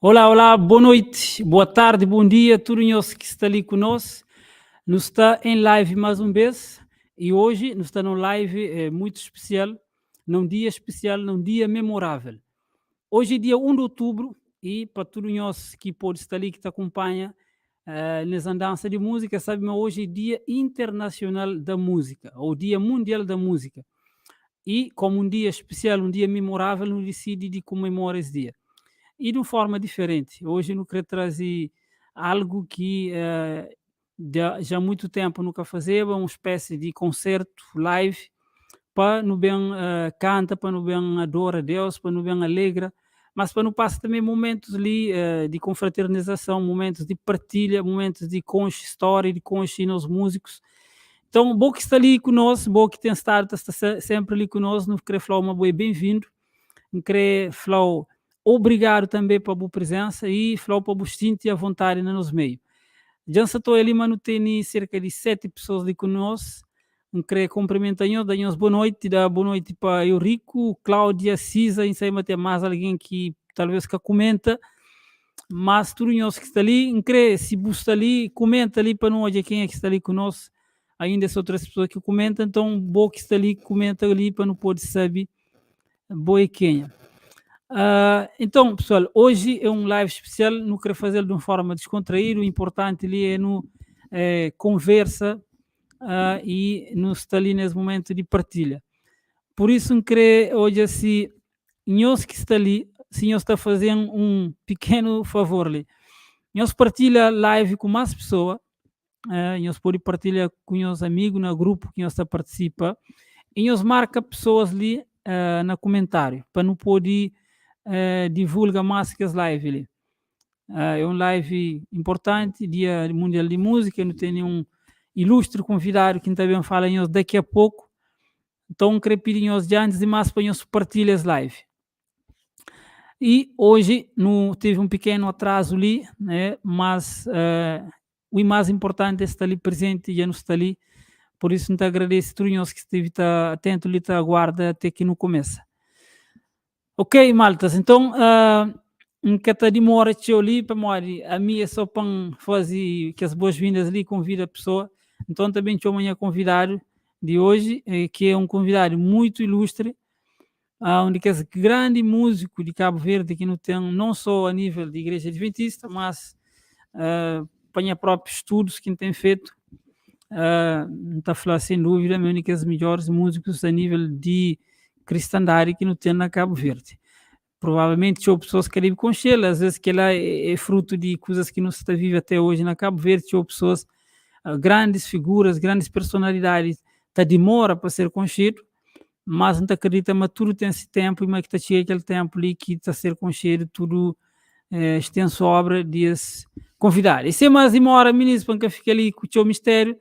Olá, olá, boa noite, boa tarde, bom dia, tudo nós que está ali conosco. Nos está em live mais uma vez e hoje nos está num live muito especial, num dia especial, num dia memorável. Hoje é dia 1 de outubro e para todos nós que pode estar ali, que te acompanha nas andanças de música, sabe, mas hoje é dia internacional da música, ou dia mundial da música. E como um dia especial, um dia memorável, não decide de comemorar esse dia e de uma forma diferente. Hoje eu quero trazer algo que já há muito tempo nunca fazia, uma espécie de concerto live para no bem canta, para no bem adora a Deus, para no bem alegra, mas para não passar também momentos ali de confraternização, momentos de partilha, momentos de conche história, de conche nos músicos. Então, bom que está ali conosco, bom que tem estado, está sempre ali conosco, não querer falar uma boa bem-vindo, não querer falar obrigado também pela boa presença e falar para o e a vontade no nosso meio. Já estou ali, mas tem cerca de 7 pessoas ali conosco. Não querer cumprimentar nós, dar boa noite para Eurico, Cláudia, Cisa, e sei ter mais alguém que talvez que comenta, mas tudo nós que está ali, não querer se busca ali, comenta ali para nós quem é que está ali conosco. Ainda são outras pessoas que comentam, então bom que está ali, comenta ali para não poder saber boa e quem é. Então, pessoal, hoje é um live especial, não quero fazer de uma forma descontraída, o importante ali é no conversa e não está ali nesse momento de partilha. Por isso, não querer hoje assim, nós que está ali, se nós está fazendo um pequeno favor ali, nós partilha live com mais pessoas, nós pode partilhar com os amigos no grupo que nós está participa, e nós marca pessoas ali no comentário, para não poder divulga mais que as lives ali. É um live importante, Dia Mundial de Música, eu tenho um ilustre convidado que também fala em nós daqui a pouco, então queria pedir nós de antes e mais para nós partilhar as lives. E hoje não teve um pequeno atraso ali, né? Mas o mais importante é estar ali presente e já não está ali, por isso não te agradeço a todos que esteve atento ali, tá aguarda até que não começa. Ok, maltas, então um cata demora ali para morrer. A minha é só para fazer que as boas-vindas ali, convida a pessoa. Então também tinha amanhã convidado de hoje, que é um convidado muito ilustre, onde que é grande músico de Cabo Verde, que não tem não só a nível de igreja adventista, mas para próprios estudos que tem feito. Não está a falar sem dúvida, é um dos melhores músicos a nível de cristandade que não tem na Cabo Verde. Provavelmente tinha pessoas que queriam conchê-la, às vezes que ela é fruto de coisas que não se está vivo até hoje na Cabo Verde, tinha pessoas, grandes figuras, grandes personalidades, tá demora para ser conchido, mas não acredita, mas tudo tem esse tempo, e mas que está cheio aquele tempo ali que está a ser conchido, tudo extenso obra de convidar. E se mais de uma hora, ministro, para que fique ali com o seu mistério,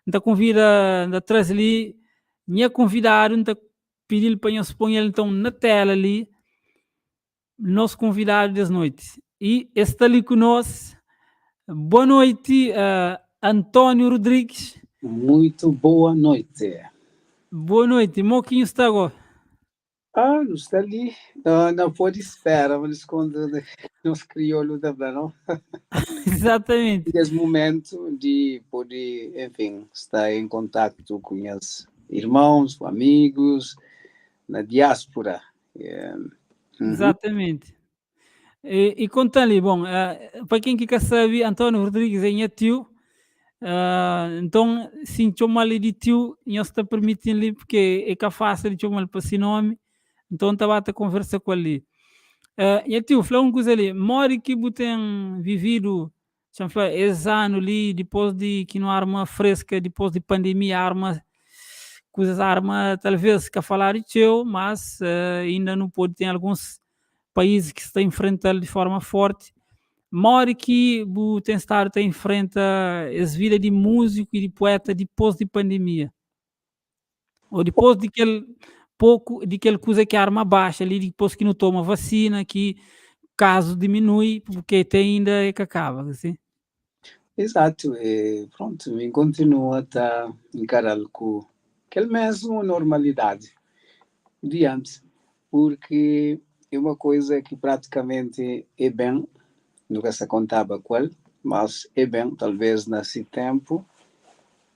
não convida, não traz ali, minha convidado, não pedir para eu expor ele então na tela ali, nosso convidado das noites. E está ali conosco. Boa noite, Antônio Rodrigues. Muito boa noite. Boa noite. Moquinho está agora. Não está ali. Não pode esperar, vamos esconder nos crioulos da não? Exatamente. Nesse momento de poder, enfim, estar em contato com os irmãos, com amigos, na diáspora. Exatamente. E contando-lhe, bom, para quem que quer saber, Antônio Rodrigues é minha tio. Então, sim, chama ali de tio, e eu está permitindo-lhe, porque é que é fácil de chamar para esse nome, então estava a conversa com ele. E tio, falou uma coisa ali, mora que você tem vivido, esse ano ali, depois de que não há arma fresca, depois de pandemia, arma, coisas arma, talvez que a falar de teu, mas ainda não pode ter alguns países que estão enfrentando de forma forte. Mora que o tem estado a enfrenta essa vida de músico e de poeta depois de pandemia. Ou depois de aquele pouco, de aquela coisa que a arma baixa ali, depois que não toma vacina, que caso diminui, porque tem ainda é que acaba, assim. Exato. E pronto, me continua a encarar com aquela mesma normalidade de antes, porque é uma coisa que praticamente é bem, nunca se contava com ele, mas é bem, talvez nesse tempo,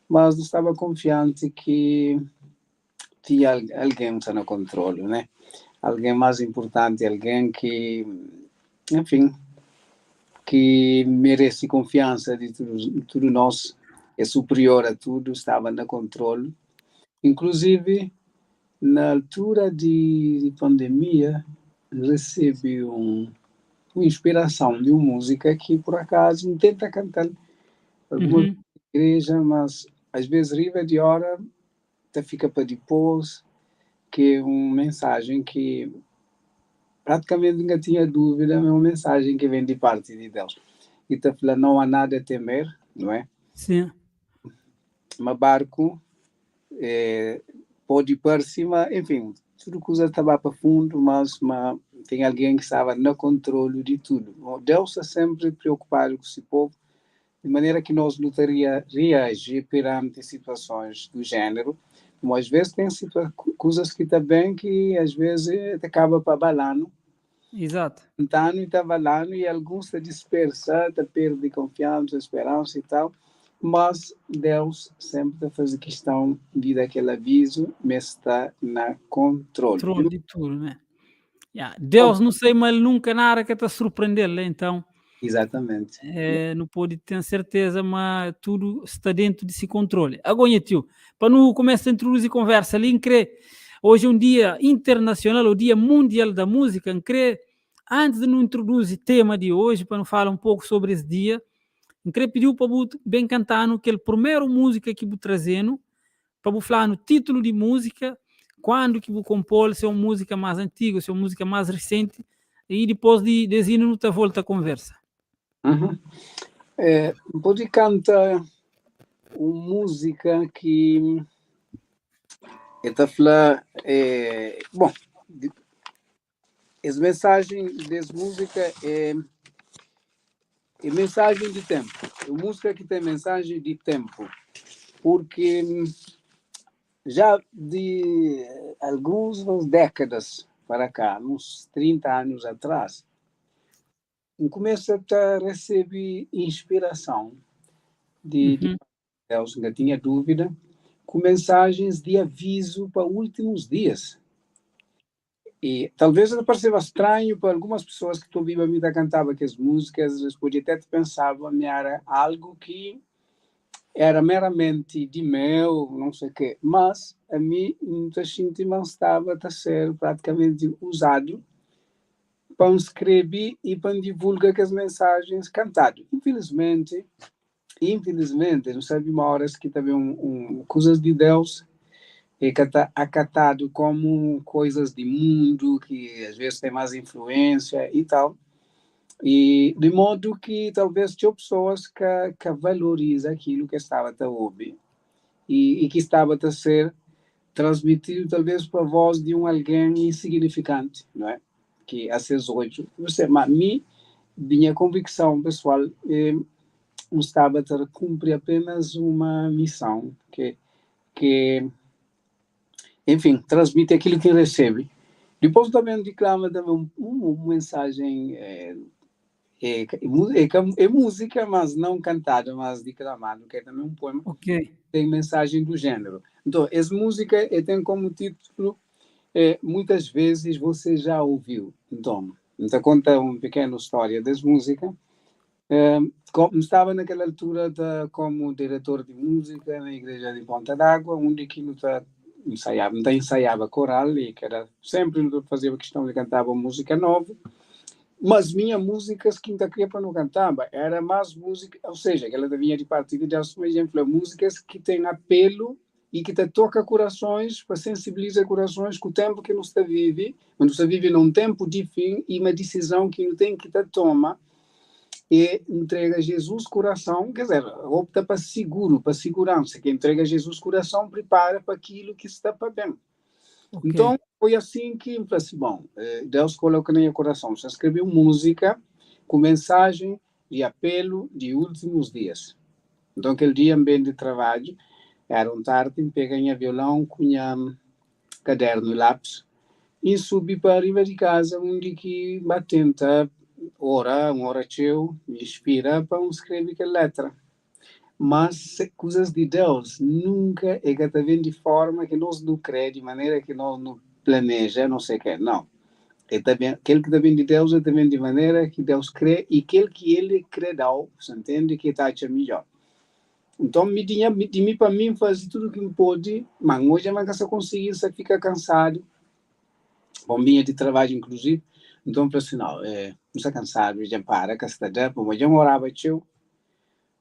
mas não estava confiante que tinha alguém no controle, né? Alguém mais importante, alguém que, enfim, que merece confiança de tudo nós, é superior a tudo, estava no controle. Inclusive, na altura de pandemia, recebi uma inspiração de uma música que, por acaso, me tenta cantar alguma igreja, mas às vezes riva de hora, até fica para depois, que é uma mensagem que praticamente nunca tinha dúvida, é uma mensagem que vem de parte de Deus. E está falando, não há nada a temer, não é? Sim. Mas barco pode ir para cima, enfim, tudo coisa estava para fundo, mas tem alguém que estava no controle de tudo. Deus está sempre preocupado com esse povo, de maneira que nós lutaria reagir perante situações do gênero. Mas às vezes tem coisas que estão bem que às vezes acaba para balando. Exato. Então, está balando e alguns se dispersa, perde confiança, esperança e tal. Mas Deus sempre faz questão de dar aquele aviso, mas está na controle. Controle de tudo, né? Deus não sei, mas ele nunca nada que te surpreender, né? Então Exatamente. não pode ter certeza, mas tudo está dentro desse controle. Agora, tio, para não começar a introduzir conversa ali, hoje é um dia internacional, o dia mundial da música, antes de não introduzir tema de hoje, para não falar um pouco sobre esse dia, pediu para bem cantar aquele primeiro música que vou trazendo, para vou falar no título de música, quando que vou compor, se é uma música mais antiga, se é uma música mais recente, e depois de dizer, não te volta a conversa. Uhum. Pode cantar uma música que está falando, bom, as mensagens dessa música é mensagem de tempo. É uma música que tem mensagem de tempo, porque já de algumas décadas para cá, uns 30 anos atrás, começa a receber inspiração de Deus, não tinha dúvida, com mensagens de aviso para últimos dias. E talvez ele pareça estranho para algumas pessoas que estão vivas a vida cantava que as músicas, eles podiam até pensar que era algo que era meramente de meu, não sei o quê, mas a mim muita gente não estava a ser praticamente usado para escrever e para divulgar as mensagens cantadas. Infelizmente, não sabe uma hora que também coisas de Deus é acatado como coisas de mundo, que às vezes tem mais influência e tal. E de modo que talvez tinha pessoas que valorizam aquilo que estava a ouvir e que estava a ser transmitido talvez para a voz de alguém insignificante, não é? Que às vezes hoje, mas minha convicção pessoal estava a cumprir apenas uma missão que enfim, transmite aquilo que recebe. Depois também declama também uma mensagem é música, mas não cantada, mas declamada, que é também um poema. Ok. Tem mensagem do gênero. Então, essa música tem como título muitas vezes você já ouviu. Então conta uma pequena história dessa música. Estava naquela altura como diretor de música na igreja de Ponta d'Água, onde aquilo ensaiava coral e que era sempre fazia questão de cantar uma música nova. Mas minha músicas que ainda queria para não cantava era mais música, ou seja, que ela vinha de parte de Deus, por exemplo, músicas que têm apelo e que te toca corações, para sensibilizar corações com o tempo que nos vive, quando você vive num tempo de fim e uma decisão que não tem que te tomar e entrega Jesus coração, quer dizer, opta para seguro, para segurança, que entrega Jesus coração, prepara para aquilo que está para bem. Okay. Então, foi assim que eu falei assim, bom, Deus coloca no meu coração. Você escreveu música com mensagem de apelo de últimos dias. Então, aquele dia, bem de trabalho, era tarde, peguei violão, cunha caderno e lápis, e subi para arriba de casa, onde que batenta uma hora teu, inspira para escrever que letra. Mas coisas de Deus nunca é que vem de forma que nós não crê, de maneira que nós não planeja, não sei o que, não. É também, aquele que vem de Deus é também de maneira que Deus crê e aquele que ele crê dá, você entende que está a melhor. Então, de mim para mim, fazer tudo o que pode, mas hoje eu não consigo, você fica cansado, bombinha de trabalho, inclusive. Então, para assim, não, não está cansado, já para, que está dando, mas já morava teu.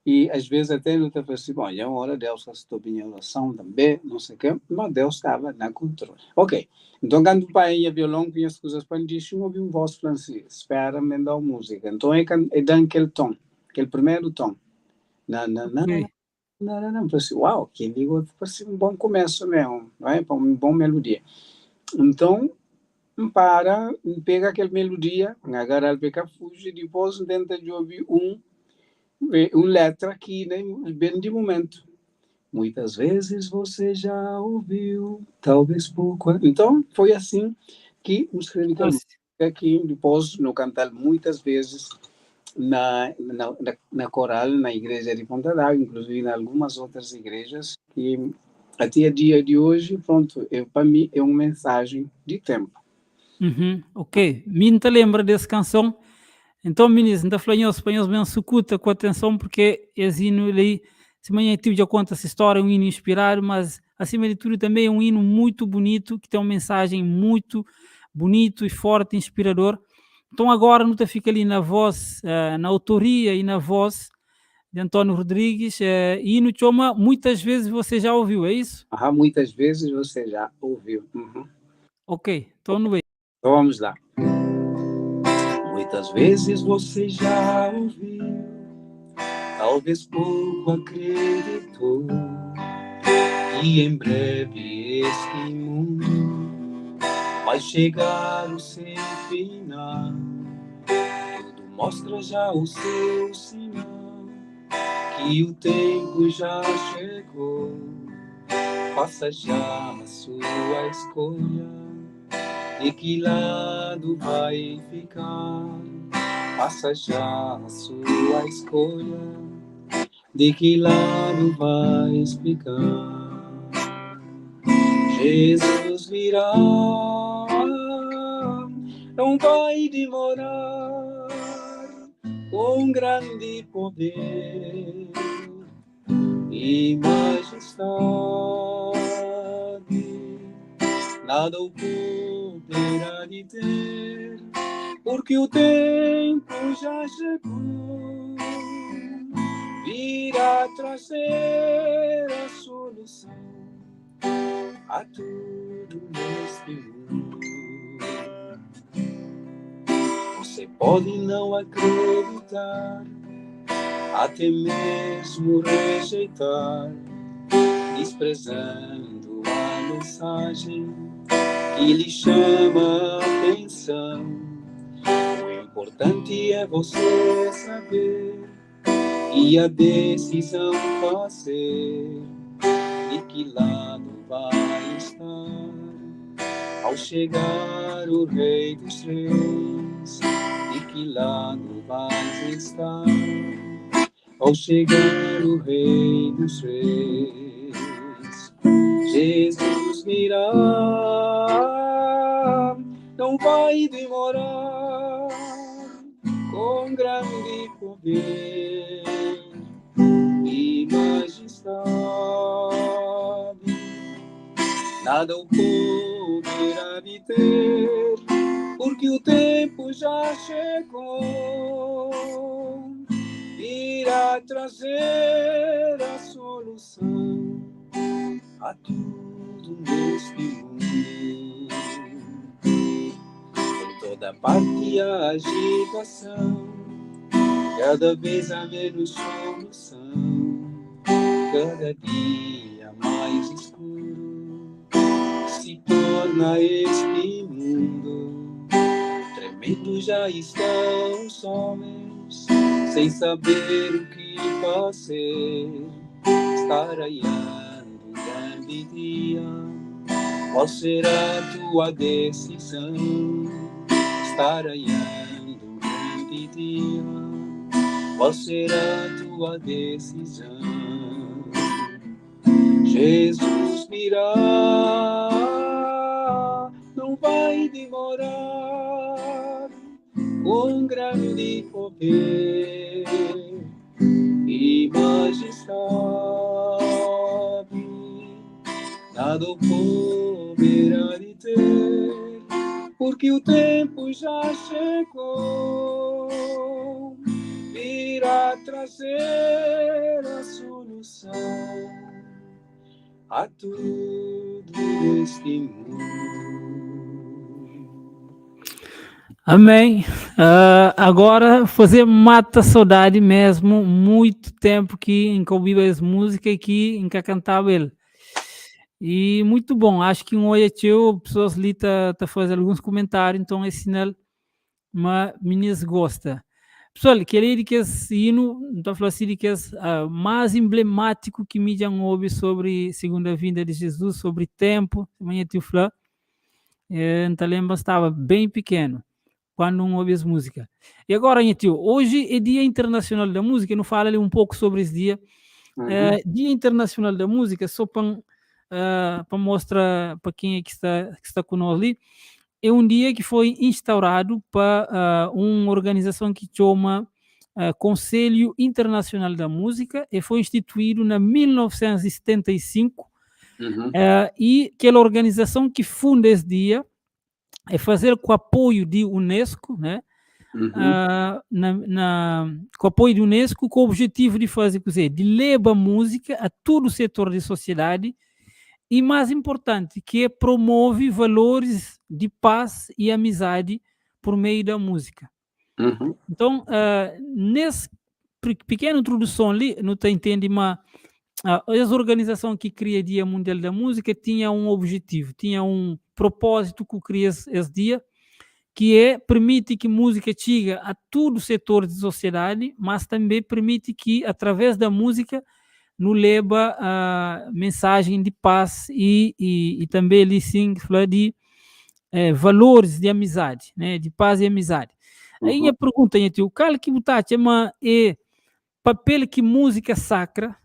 E às vezes até não está assim, bom, já uma hora Deus estou bem em relação também, não sei o quê, mas Deus estava na controle. Ok, então quando o pai ia violão, tinha as coisas para dizer, eu ouvi uma voz francesa, espera, me dá música. Então é dando aquele tom, aquele primeiro tom. Na, na, na, Ok. não, assim, uau, que ligo, parece um bom começo mesmo, não é? Uma boa melodia. Então, para, pega aquela melodia, agarra o peca fuge, depois tenta de ouvir letra aqui, né, bem de momento. Muitas vezes você já ouviu, talvez pouco. Então, foi assim que escrevi a Nossa. música, que depois no cantar muitas vezes na coral, na igreja de Ponta d'Água, inclusive em algumas outras igrejas, que até o dia de hoje, pronto, para mim é uma mensagem de tempo. Uhum. Ok. Me te lembra dessa canção. Então, ministro, ainda falei em espanhol, bem sucuta com atenção, porque esse hino ali, se amanhã tive já conta essa história, é um hino inspirado, mas acima de tudo também é um hino muito bonito, que tem uma mensagem muito bonito e forte, inspirador. Então agora não te fica ali na voz, na autoria e na voz de António Rodrigues, hino Choma, muitas vezes você já ouviu, é isso? Muitas vezes você já ouviu. Uhum. Ok, então não é. Então vamos lá. Muitas vezes você já ouviu, talvez pouco acreditou, e em breve este mundo vai chegar o seu final. Tudo mostra já o seu sinal, que o tempo já chegou. Faça já a sua escolha, de que lado vai ficar. Faça já a sua escolha, de que lado vai ficar. Jesus virá, não vai demorar, com grande poder e majestade, nada o poderá deter, porque o tempo já chegou, virá trazer a solução a tudo neste mundo. Você pode não acreditar, até mesmo rejeitar, desprezando a mensagem que lhe chama a atenção. O importante é você saber e a decisão fazer, de que lado vai estar ao chegar o Rei dos Reis. De que lado vai estar ao chegar o Rei dos Reis. Jesus virá, não vai demorar, com grande poder e majestade, nada o poderá deter, porque o tempo já chegou, irá trazer a solução a tudo neste mundo. Em toda parte a agitação, cada vez há menos solução, cada dia mais escuro se torna este mundo. Tremendo já estão os homens, sem saber o que fazer, estaraiando grande dia. Qual será tua decisão? Estaraiando grande que dia, qual será a tua decisão? Jesus virá, não vai demorar, com grande poder e majestade, nada o poderá deter, porque o tempo já chegou, virá trazer a solução a tudo este mundo. Amém. Agora fazer mata saudade mesmo, muito tempo que em que ouvi essa música e que em que cantava ele. E muito bom, acho que um olho teu, pessoas ali tá fazendo alguns comentários, então é sinal, mas meninas gosta. Pessoal, queria que esse hino, então falar assim, que é mais emblemático que me já ouve sobre segunda vinda de Jesus, sobre tempo, amanhã tu falar, então lembra, estava bem pequeno quando não ouve as músicas. E agora, tio, hoje é Dia Internacional da Música, não fala ali um pouco sobre esse dia. Dia Internacional da Música, só para mostrar para quem é que está conosco ali, é um dia que foi instaurado para uma organização que chama Conselho Internacional da Música e foi instituído em 1975 e aquela organização que funda esse dia é fazer com o apoio de Unesco, né? Com o apoio de Unesco, com o objetivo de fazer, de levar a música a todo o setor da sociedade e, mais importante, que promove valores de paz e amizade por meio da música. Então, nessa pequena introdução ali, não te entende, mas essa organização que cria o Dia Mundial da Música tinha um objetivo, tinha um propósito que cria esse dia, que permite que música chegue a todo o setor da sociedade, mas também permite que, através da música, nos leva a mensagem de paz e também ali sim de valores de amizade, né, de paz e amizade. Aí minha pergunta é, o que você chama é papel que música sacra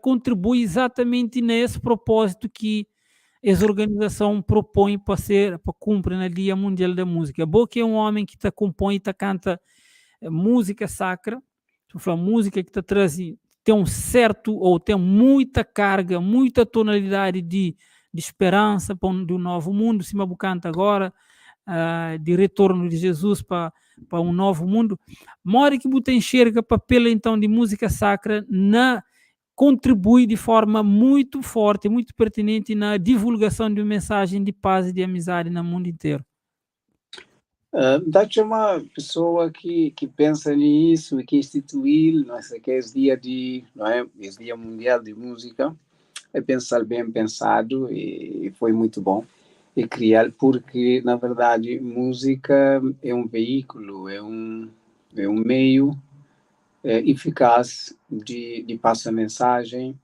contribui exatamente nesse propósito que essa organização propõe para cumprir no Dia Mundial da Música. Boca é um homem que compõe e canta música sacra, música que tem um certo ou tem muita carga, muita tonalidade de esperança para um novo mundo, se me canta agora, de retorno de Jesus para um novo mundo. Mora que você enxerga papel então de música sacra contribui de forma muito forte, muito pertinente na divulgação de uma mensagem de paz e de amizade no mundo inteiro. Dá-te uma pessoa que pensa nisso e que instituir, não sei, que é esse dia esse Dia Mundial de Música, é pensar bem pensado e foi muito bom e criar, porque na verdade música é um veículo, é um meio eficaz de passar mensagem,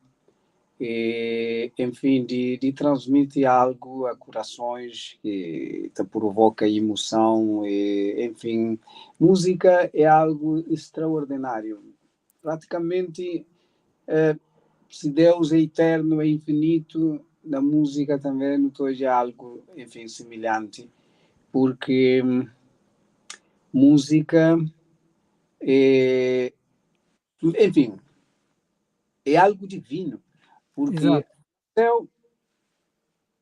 enfim, de transmitir algo a corações que te provoca emoção, enfim, música é algo extraordinário. Praticamente, se Deus é eterno, é infinito, na música também não é algo, enfim, semelhante, porque música enfim, é algo divino, porque Exato. o céu,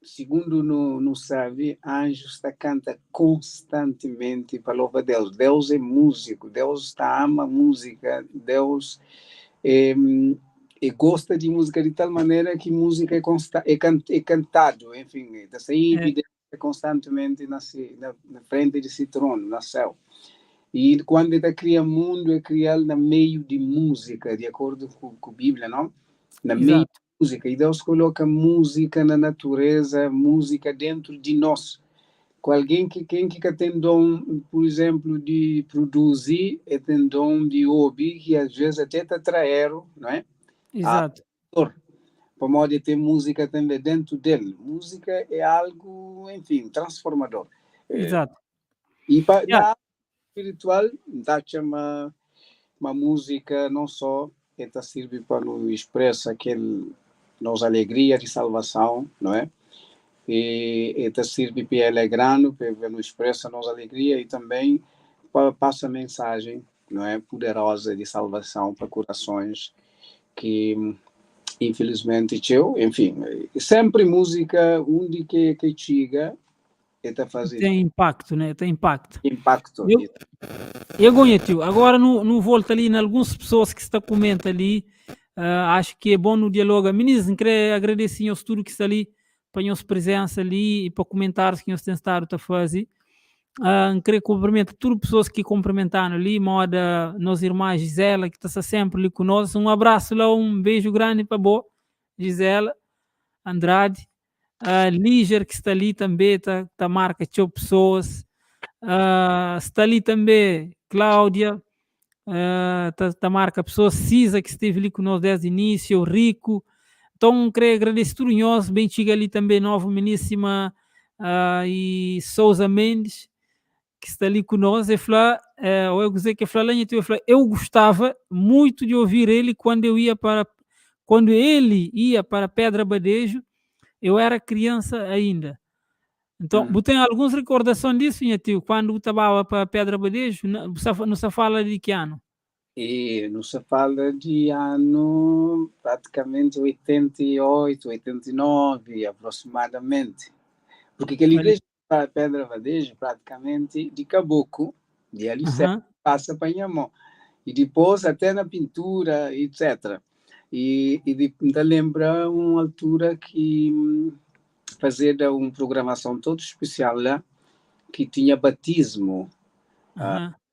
segundo nos sabe, anjos canta constantemente para louvar Deus. Deus é músico, Deus ama música, Deus gosta de música de tal maneira que música é cantado, enfim, está sempre constantemente na frente de seu trono, no céu. E quando ele cria mundo, é criado no meio de música, de acordo com a Bíblia, não? No meio de música. E Deus coloca música na natureza, música dentro de nós. Com alguém quem tem dom, por exemplo, de produzir, e tem dom de ouvir, que às vezes até está traero, não é? Exato. Para modo de ter música também dentro dele. Música é algo, enfim, transformador. Exato. E para espiritual, dá uma música não só esta serve para nos expressar aquele nossa alegria de salvação, não é? E esta serve para alegrando, para nos expressar nossa alegria e também para passar mensagem, não é, poderosa de salvação para corações que infelizmente eu, enfim, sempre música onde que chega está fazendo Tem impacto, né? Tem impacto. impacto. Eu conheço. Agora, no volto ali, em algumas pessoas que está comentando ali, acho que é bom no diálogo. Meninos, queria agradecer aos tudo que está ali, para a nossa presença ali e para comentários que nós temos estado a fazer. Queria cumprimentar todas as pessoas que cumprimentaram ali, moda nossa irmã Gisela, que está sempre ali conosco. Um abraço lá, um beijo grande para boa, Gisela Andrade. Líger, que está ali também, tá marca de pessoas. Está ali também Cláudia, tá marca pessoa Cisa, que esteve ali conosco desde o início, o Rico. Então, queria agradecer tudo nós, bem chega ali também, nova miníssima e Souza Mendes, que está ali conosco. E fala, eu gostei que eu gostava muito de ouvir ele quando ele ia para Pedra Badejo, eu era criança ainda. Então, tem algumas recordações disso, minha tio? Quando estava para Pedra Badejo, não se fala de que ano? E não se fala de ano praticamente 88, 89 aproximadamente. Porque aquela igreja para Pedra Badejo praticamente de caboclo, de alicerce, passa para Inhamó. E depois até na pintura, etc. E ainda lembra uma altura que fazer uma programação toda especial lá, que tinha batismo.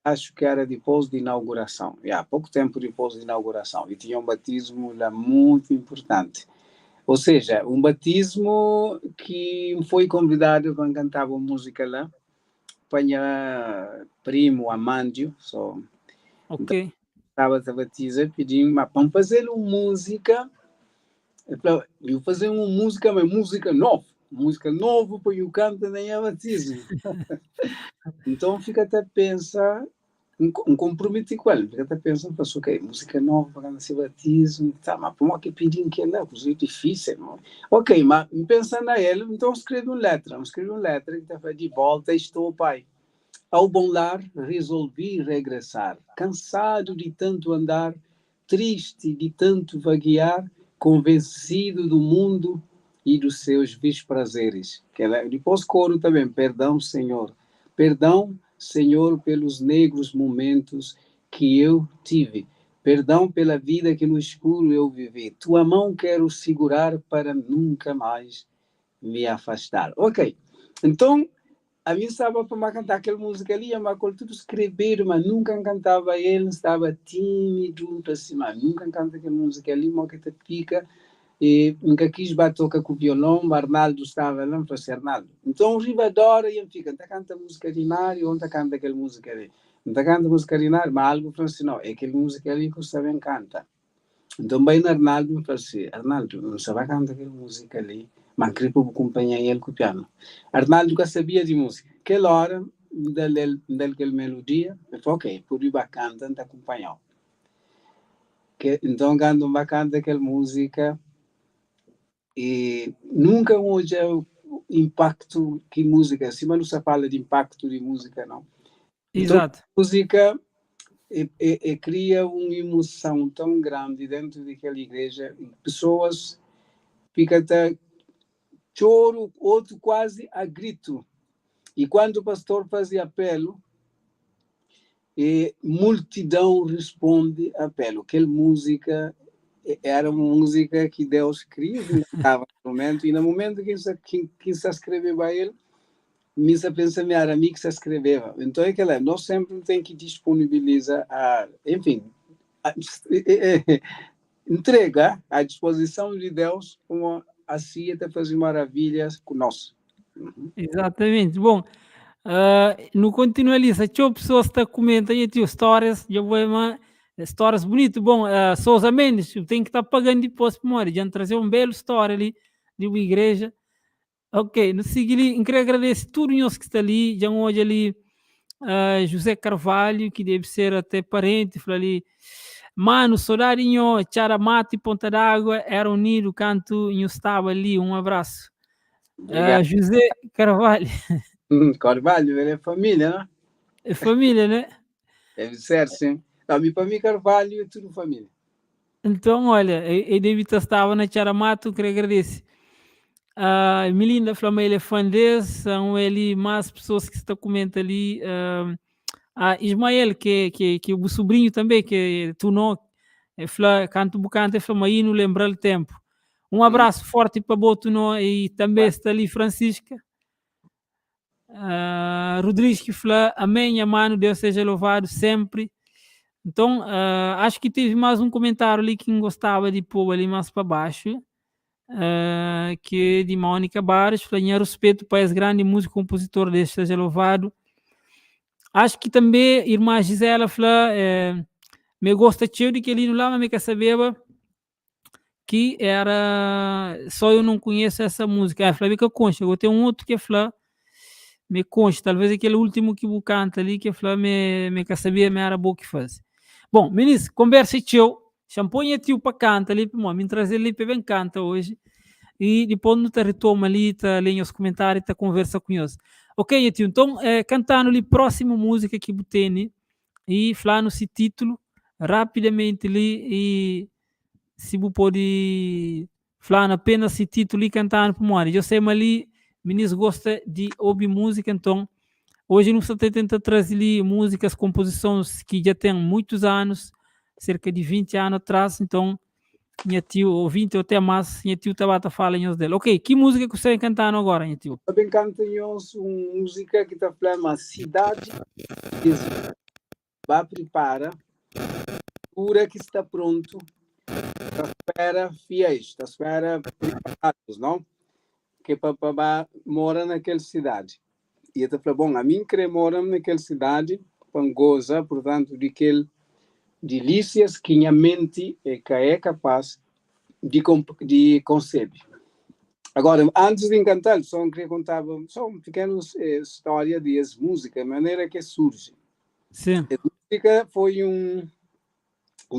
Acho que era depois de inauguração, há pouco tempo depois de inauguração, e tinha um batismo lá muito importante. Ou seja, um batismo que foi convidado para cantar uma música lá, para primo Amandio, ok. Estava a batizar, pedindo, mas vamos fazer uma música, eu fazer uma música, mas música nova para eu cantar nem a batismo. Então fica até pensar, um compromisso com ele, fica até pensando, ok, música nova para cantar esse batismo, tá, mas como é que pedem que é coisa difícil, não? Ok, mas pensando a ele, então escreve uma letra que está de volta, estou pai. Ao bom lar resolvi regressar, cansado de tanto andar, triste de tanto vaguear, convencido do mundo e dos seus prazeres. Depois coro também, perdão, Senhor, pelos negros momentos que eu tive. Perdão pela vida que no escuro eu vivi. Tua mão quero segurar para nunca mais me afastar. Ok, então a mim estava para cantar aquela música ali, mas quando tudo escrever, mas nunca cantava ele, estava tímido, assim, mas nunca canta aquela música ali, mas que te fica, e nunca quis tocar com o violão, o Arnaldo estava lá, para ser Arnaldo. Então o Riva adora e fica, tá canta música de Nário, onde canta aquela música ali? Não tá canta música de Nário, mas algo falou assim, não, é aquela música ali que você bem canta. Então bem Arnaldo me falou assim, Arnaldo, não sabe cantar aquela música ali, mas queria acompanhar ele com o piano. Arnaldo nunca sabia de música. Aquela hora, daquela melodia, eu falei, ok, por ir bacana, te acompanhar. Então, quando eu canta aquela música, e nunca hoje é o impacto que música, assim, mas não se fala de impacto de música, não. Então, Exato. música cria uma emoção tão grande dentro daquela igreja, pessoas ficam até choro, outro quase a grito. E quando o pastor fazia apelo, multidão responde apelo. Aquela música era uma música que Deus queria no momento, e no momento que se escreveu a ele, me se pensa era a mim que se escreveu. Então é que nós sempre tem que disponibilizar, enfim, entrega à disposição de Deus como assim até fazer maravilhas conosco. Exatamente. Bom, no continuo ali, se a pessoa está comentando aí, tio, stories, eu vou stories bonito. Bom, Souza Mendes, tem que estar pagando depois para memória, já trazer um belo story ali de uma igreja. Ok, no seguinte, queria agradecer tudo os que está ali, já hoje ali, José Carvalho, que deve ser até parente, falou ali, mano, Sodarinho, Charamate e Ponta d'Água era unido, canto e eu estava ali, um abraço. Obrigado. José Carvalho, Carvalho, ele é família, né? é família, né? Deve ser, sim. Não, para mim, Carvalho é tudo família. Então, olha, eu devia estar na Charamato, que agradeço. Melinda Flama, ele é fã desse, são ele mais pessoas que estão comentando ali. Ismael, que é o sobrinho também, que tu não, canto bocante, é Flama aí, não lembra o tempo. Um abraço forte para Boto e também está ali Francisca. Rodrigues que fala, amém, mano, Deus seja louvado sempre. Então, acho que teve mais um comentário ali que gostava de pôr ali mais para baixo, que é de Mônica Barros, falando respeito para esse grande músico compositor deste, seja louvado. Acho que também irmã Gisela fala, me gosta cheio de que ele não lá, mas me quer saber que era, só eu não conheço essa música. Fala, que eu conheço, eu tenho um outro que fala, me consta, talvez aquele último que o canta ali, que fala, me quer saber, me era bom que faz. Bom, ministro, conversa teu, champanhe tio para canta ali, me trazer ali para bem canta hoje, e depois não te retoma ali, tá ali os comentários, tá conversa com eles. Ok, tio, então, cantando ali, próxima música que botei, e falando esse título, rapidamente ali, e se você pode falar apenas esse título e cantar para o eu sei, mas ali, ministro gosta de ouvir música, então, hoje não se tenta trazer ali músicas, composições que já têm muitos anos, cerca de 20 anos atrás, então, minha tio, ou 20 ou até mais, minha tio estava a falar em dele. Ok, que música que você está cantando agora, minha tio? Também cantamos uma música que está falando a cidade vai prepara, cura que está pronto, está espera fiéis, está espera preparados, não? Que para mora naquela cidade. E ele falou, bom, a mim que mora naquela cidade, pangoza, portanto, de aquele delícias que a mente é capaz de conceber. Agora, antes de cantar, só queria contar só uma pequena história de música, a maneira que surge. Sim. A música foi um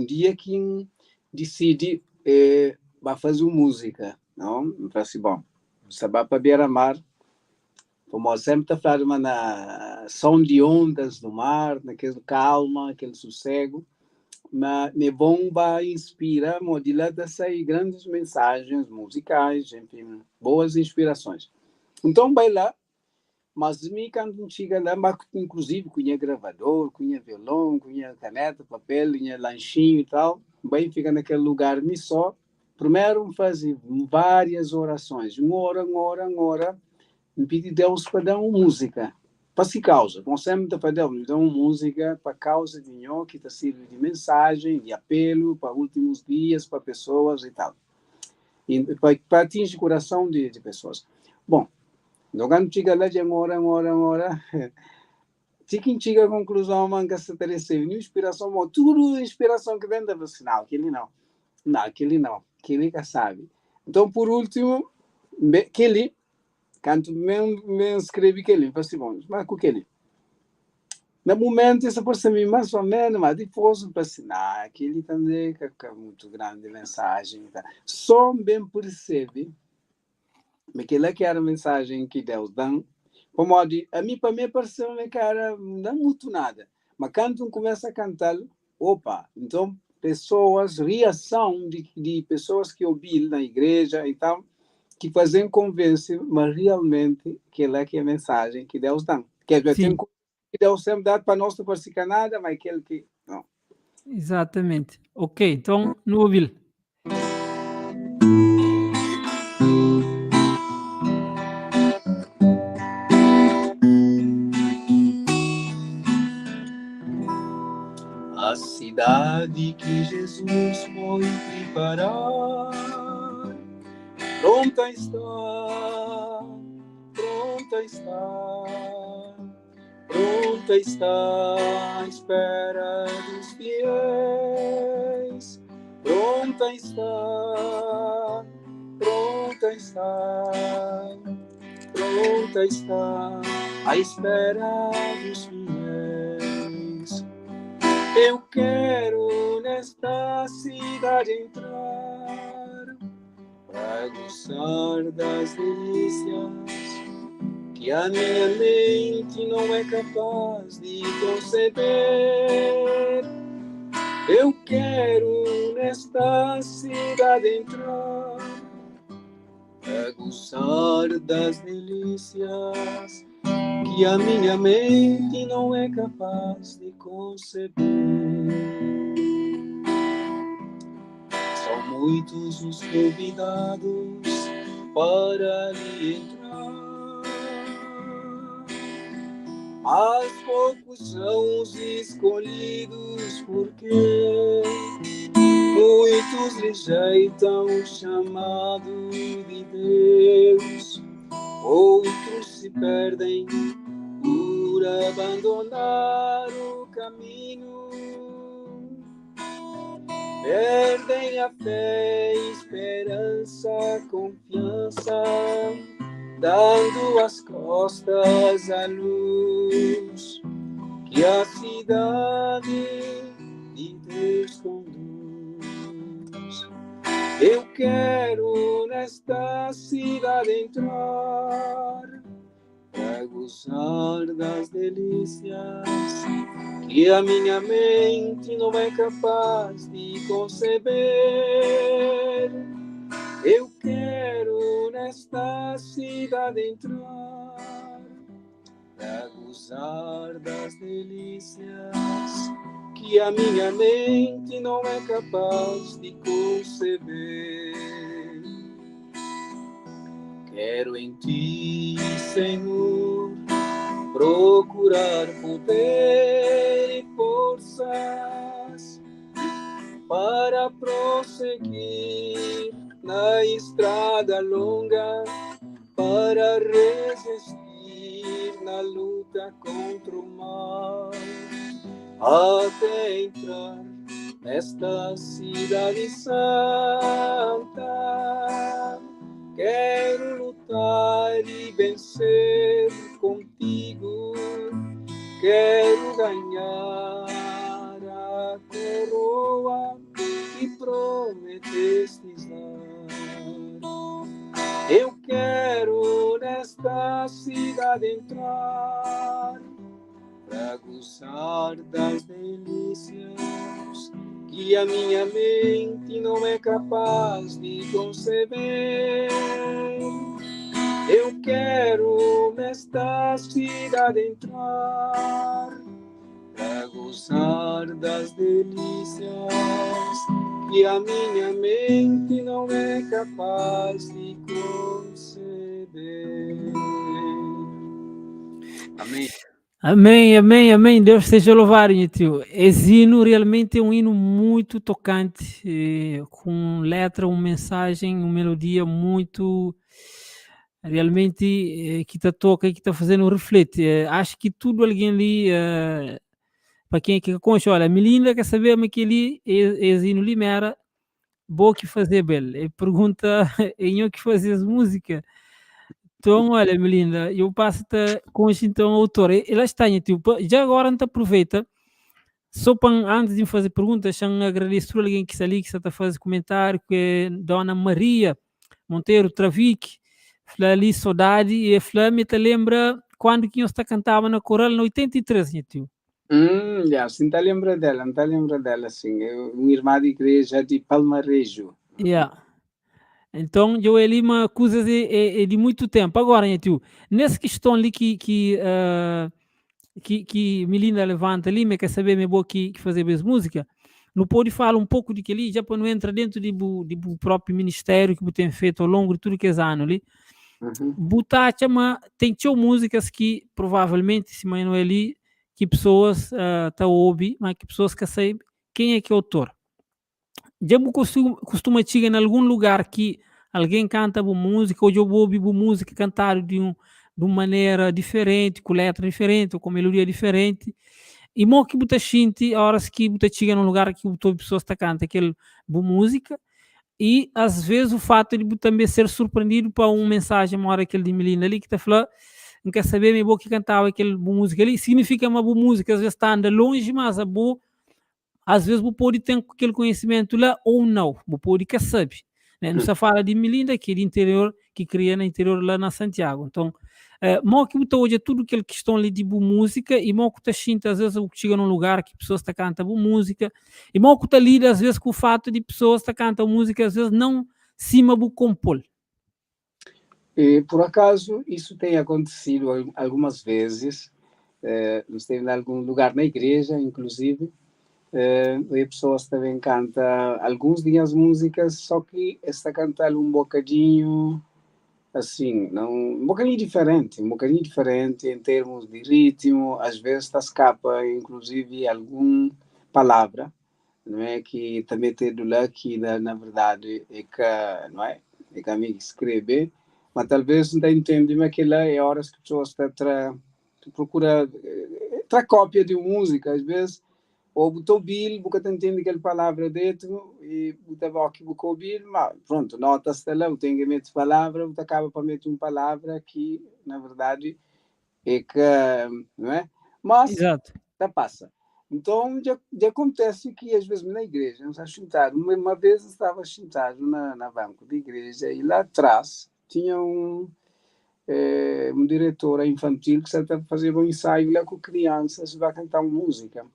dia que decidi vai fazer música, não? Falei assim, bom, você vai para beira-mar, como sempre está falando na som de ondas do mar, naquele calma, aquele sossego, mas me bomba inspira, modila sair grandes mensagens musicais, enfim, boas inspirações. Então, vai lá, mas me quando chega lá, inclusive, cunha gravador, cunha violão, cunha caneta, papel, cunha lanchinho e tal, bem fica naquele lugar, me só, primeiro fazer várias orações, uma hora, me pedir Deus para dar uma música, para se causa, com sempre para Deus, dar uma música para causa de nós, que está sirva de mensagem, de apelo, para últimos dias, para pessoas e tal. E para atingir o coração de pessoas. Bom, quando chega lá, de hora, quem chega à conclusão, que se recebe inspiração, bom, tudo inspiração que vem da vacinal, aquele não. Não, aquele que sabe. Então, por último, aquele, quando me escrevi aquele, falei assim, bom, mas com aquele. No momento, isso por mim mais ou menos, mas depois eu pensei, não, aquele também é muito grande mensagem. Tá? Só bem percebe que aquela que era a mensagem que Deus dá, como a mim, para mim, pareceu que era, não muito nada. Mas quando começa a cantar, opa, então, pessoas, reação de pessoas que ouviram na igreja e tal, que fazem convencer, mas realmente aquela que é a mensagem que Deus dá. Quer dizer, tem que Deus sempre dá para nós, não pode nada, mas aquele que, não. Exatamente. Ok, então, no ouvi. A cidade que Jesus foi preparar, pronta está, à espera dos fiéis, pronta está, à espera dos fiéis. Eu quero nesta cidade entrar para gozar das delícias que a minha mente não é capaz de conceber. Eu quero nesta cidade entrar para gozar das delícias que a minha mente não é capaz de conceber. São muitos os convidados para ali entrar, mas poucos são os escolhidos, porque muitos rejeitam o chamado de Deus. Outros se perdem por abandonar o caminho, perdem a fé, esperança, confiança, dando as costas à luz que a cidade de Deus conduz. Eu quero nesta cidade entrar para gozar das delícias que a minha mente não é capaz de conceber. Eu quero nesta cidade entrar para gozar das delícias que a minha mente não é capaz de conceber. Quero em ti, Senhor, procurar poder e forças para prosseguir na estrada longa, para resistir na luta contra o mal, até entrar nesta cidade santa. Quero lutar e vencer contigo, quero ganhar a coroa que prometestes dar. Eu quero nesta cidade entrar para gozar das delícias que a minha mente não é capaz de conceber. Eu quero nesta cidade entrar para gozar das delícias que a minha mente não é capaz de conceber. Amém. Amém, amém, amém. Deus seja louvado, meu tio. Esse hino realmente é um hino muito tocante, com letra, uma mensagem, uma melodia muito realmente que te toca e que está fazendo refletir. Acho que tudo alguém ali, para quem é que conhece, olha, Melinda quer saber mas que ali esse hino Limera, boa que fazer, bel. E pergunta em o que fazes música. Então, olha, Melinda, eu passo-te com então, autor. Ela está, tipo, já agora não te aproveita, só para antes de me fazer perguntas, já agradeço a alguém que está ali, que está a fazer comentário, que é Dona Maria Monteiro Travic, fala ali saudade, e fala me te lembra quando que eu está cantava na coral no 83, né, tio? Já, sim, tá lembra dela, não tá lembra dela, sim. Uma irmã de igreja de Palmarejo. Yeah. Então, eu ali uma coisa de muito tempo. Agora, né, tio, nessa questão ali que Melinda levanta ali, me quer saber me boa que fazer mais música, não pode falar um pouco de que ali, já para não entrar dentro de próprio ministério que você tem feito ao longo de tudo que é ano ali, botar, tem músicas que provavelmente, se não é ali, que pessoas tá ouvir, mas que pessoas que sabem quem é que é o autor. Já costuma chegar em algum lugar que alguém canta boa música, ou eu ouvi boa música cantada de uma maneira diferente, com letra diferente, ou com melodia diferente, e mo que você sente a horas que você chega num lugar que toda pessoa está cantando aquela boa música, e às vezes o fato de também ser surpreendido por uma mensagem, uma hora aquele de Melina ali, que está falando, não quer saber, me boa que cantava aquela boa música ali, significa uma boa música, às vezes está andando longe, mas a boa às vezes o pode ter aquele conhecimento lá ou não, o pode que sabe, né? Não se fala de Melinda, que é de interior, que cria no interior lá na Santiago. Então, mal que está hoje é tudo aquele questão ali de boa música e mal que está sinta às vezes o que chega num lugar que pessoas está cantando boa música e mal que está lida às vezes com o fato de pessoas está cantando música às vezes não cima do compor. E, por acaso, isso tem acontecido algumas vezes. Esteve em algum lugar na igreja, inclusive, e pessoas também cantam alguns dias músicas, só que está cantando um bocadinho assim, não, um bocadinho diferente em termos de ritmo, às vezes está escapa, inclusive, alguma palavra, não é, que também tem do lá que, na verdade, é que, não é, é que a mim escreve, mas talvez não entende, mas que lá é horas que a pessoa está procura cópia de música, às vezes, ou botou bil, porque entende aquela palavra dentro, e botava aqui, botou bil, mas pronto, nota-se lá, tem que meter palavra, você acaba para meter uma palavra que, na verdade, é que, não é? Mas, Exato. já passa. Então, já acontece que, às vezes, na igreja, não está sentado, uma vez estava sentado na banco da igreja, e lá atrás tinha um diretor infantil que estava fazendo um ensaio lá com crianças, vai cantar música.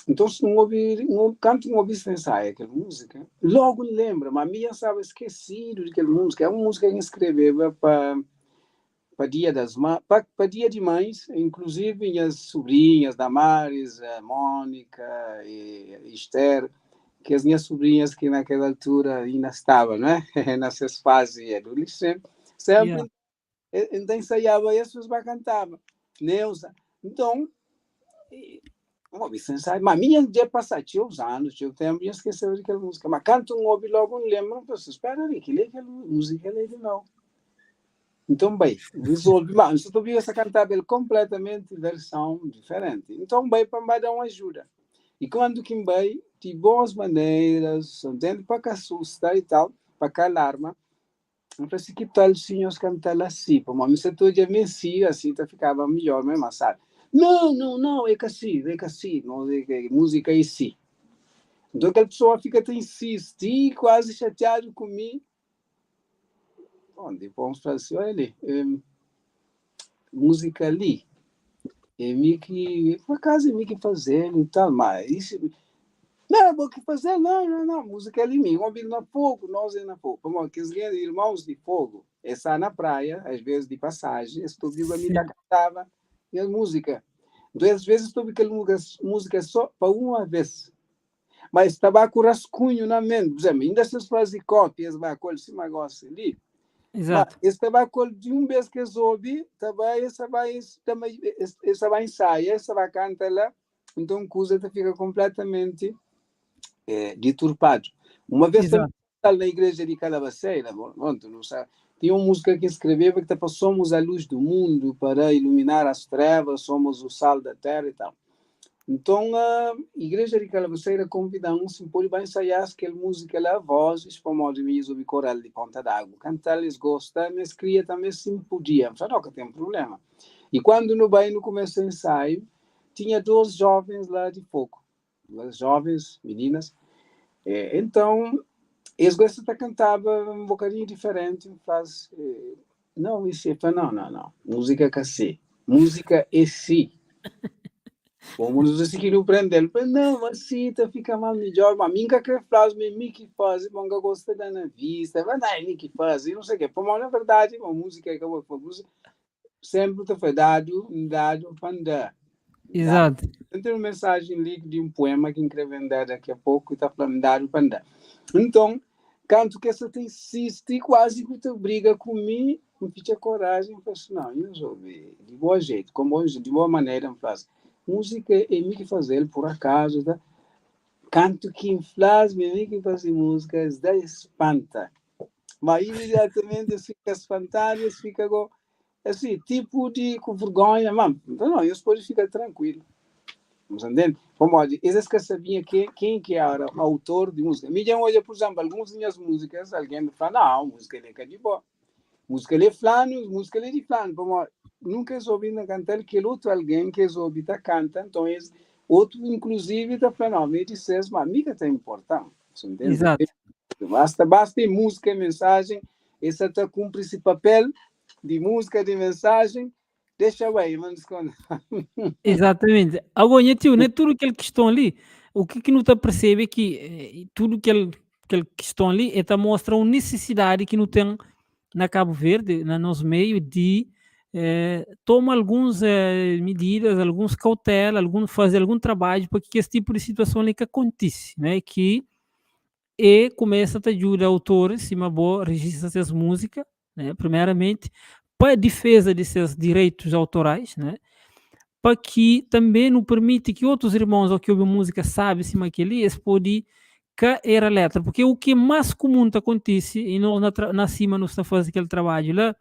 Então, se não ouvir, canto não ouvir esse ensaio, aquela música, logo lembra, mas a minha estava esquecido daquela música. É uma música que escreveu para dia das para dia de mães, inclusive minhas sobrinhas, Damares, a Mônica e Esther, que as minhas sobrinhas que naquela altura ainda estavam, né? Nessas fases do liceu, sempre então ensaiava isso, mas cantava. Neuza. Então, uma vez ensaio, mas minha dia passar, tinha os anos, tinha o tempo, e esqueceu daquela música. Mas canto um ouve logo, não lembro, eu espera ali, que aquela música é de não. Então, bem, resolve, mas eu estou essa cantar ele completamente versão diferente. Então, bem, para dar uma ajuda. E quando que bem, de boas maneiras, entende, para que assusta e tal, para calar-me, eu falei assim, que tal os senhores cantar assim? Para mim, se todo dia me assim, ficava melhor mesmo, sabe? Não, é que assim, não é que música é assim. Então, aquela pessoa fica a insistir, quase chateado comigo. Bom, depois falar assim, olha, música ali, é mim que, por acaso é mim que fazer e tal, mas isso, não, vou que fazer, não, música ali, mim, ouvindo na fogo, nós é na fogo. Como que os irmãos de fogo, essa na praia, às vezes de passagem, estou vivo a mim da cantava, e a música. Então, às vezes, estou aquela música só para uma vez. Mas estava com rascunho na mente. Por exemplo, ainda se fazem cópias, vai com esse negócio ali. Exato. Mas estava com de um vez que eu ouvi, também essa vai ensaiar, essa vai cantar lá. Então, a coisa fica completamente deturpado. Uma vez também na igreja de Calabaceira, tinha uma música que escreveu que tipo, somos a luz do mundo para iluminar as trevas, somos o sal da terra e tal. Então, a igreja de Calabaceira convidamos para ensaiar aquela música lá, vozes, para modo de ouvir coral de Ponta d'Água. Cantar eles gostam, mas cria também sim podia. Só não que tem problema. E quando no começo do ensaio, tinha duas jovens lá de fogo. Duas jovens, meninas. Então, eles gostam de cantar um bocadinho diferente. Não, isso é não. Música cacê. Música é sim. Como nos conseguiram prender. Não, assim fica mais melhor. Mas minha que faz, me que faz, manga gosta da na vista, vai dar que faz, não sei o quê. Mas na verdade, a música que eu faço sempre foi dado para dar. Exato. Tem uma mensagem ali de um poema que escrevi daqui a pouco e está falando dado para dar. Então, canto que essa tem insiste quase que tu briga comigo, me fica coragem, eu faço, não, eu resolvi de bom jeito, de boa maneira, eu faço. Música é mim que fazer, por acaso, tá? Canto que inflas, mim que fazer música, da espanta. Mas imediatamente fica espantado, fica assim, tipo de com vergonha, mas não, eu depois fica tranquilo. Entende? Como eles que sabiam quem que era o autor de música. Me hoje, por exemplo, algumas minhas músicas, alguém me fala, não, música é de boa. Música é flano, música é de flano. Como nunca ouvi cantar que outro alguém que ouvi canta, então outro, inclusive, está falando, me disseste, mas amiga, é importante. Exato. Basta em música e mensagem, essa está cumpre esse papel de música, de mensagem, deixa eu aí, mas Exatamente. Agora, tio, não é tudo aquele que estão ali. O que não está a perceber é que tudo aquele que estão ali mostra uma necessidade que não tem na Cabo Verde, no nosso meio, de tomar algumas medidas, alguns cautelas, fazer algum trabalho para que esse tipo de situação não que acontece, né? Que começa a ajudar autores, se uma boa registra essas músicas, né? Primeiramente, para a defesa de seus direitos autorais, né? Para que também não permite que outros irmãos ou que ouvem música sabem se aquele eles podem cair a letra, porque o que mais comum acontece, e nós na cima nós estamos fazendo aquele trabalho lá,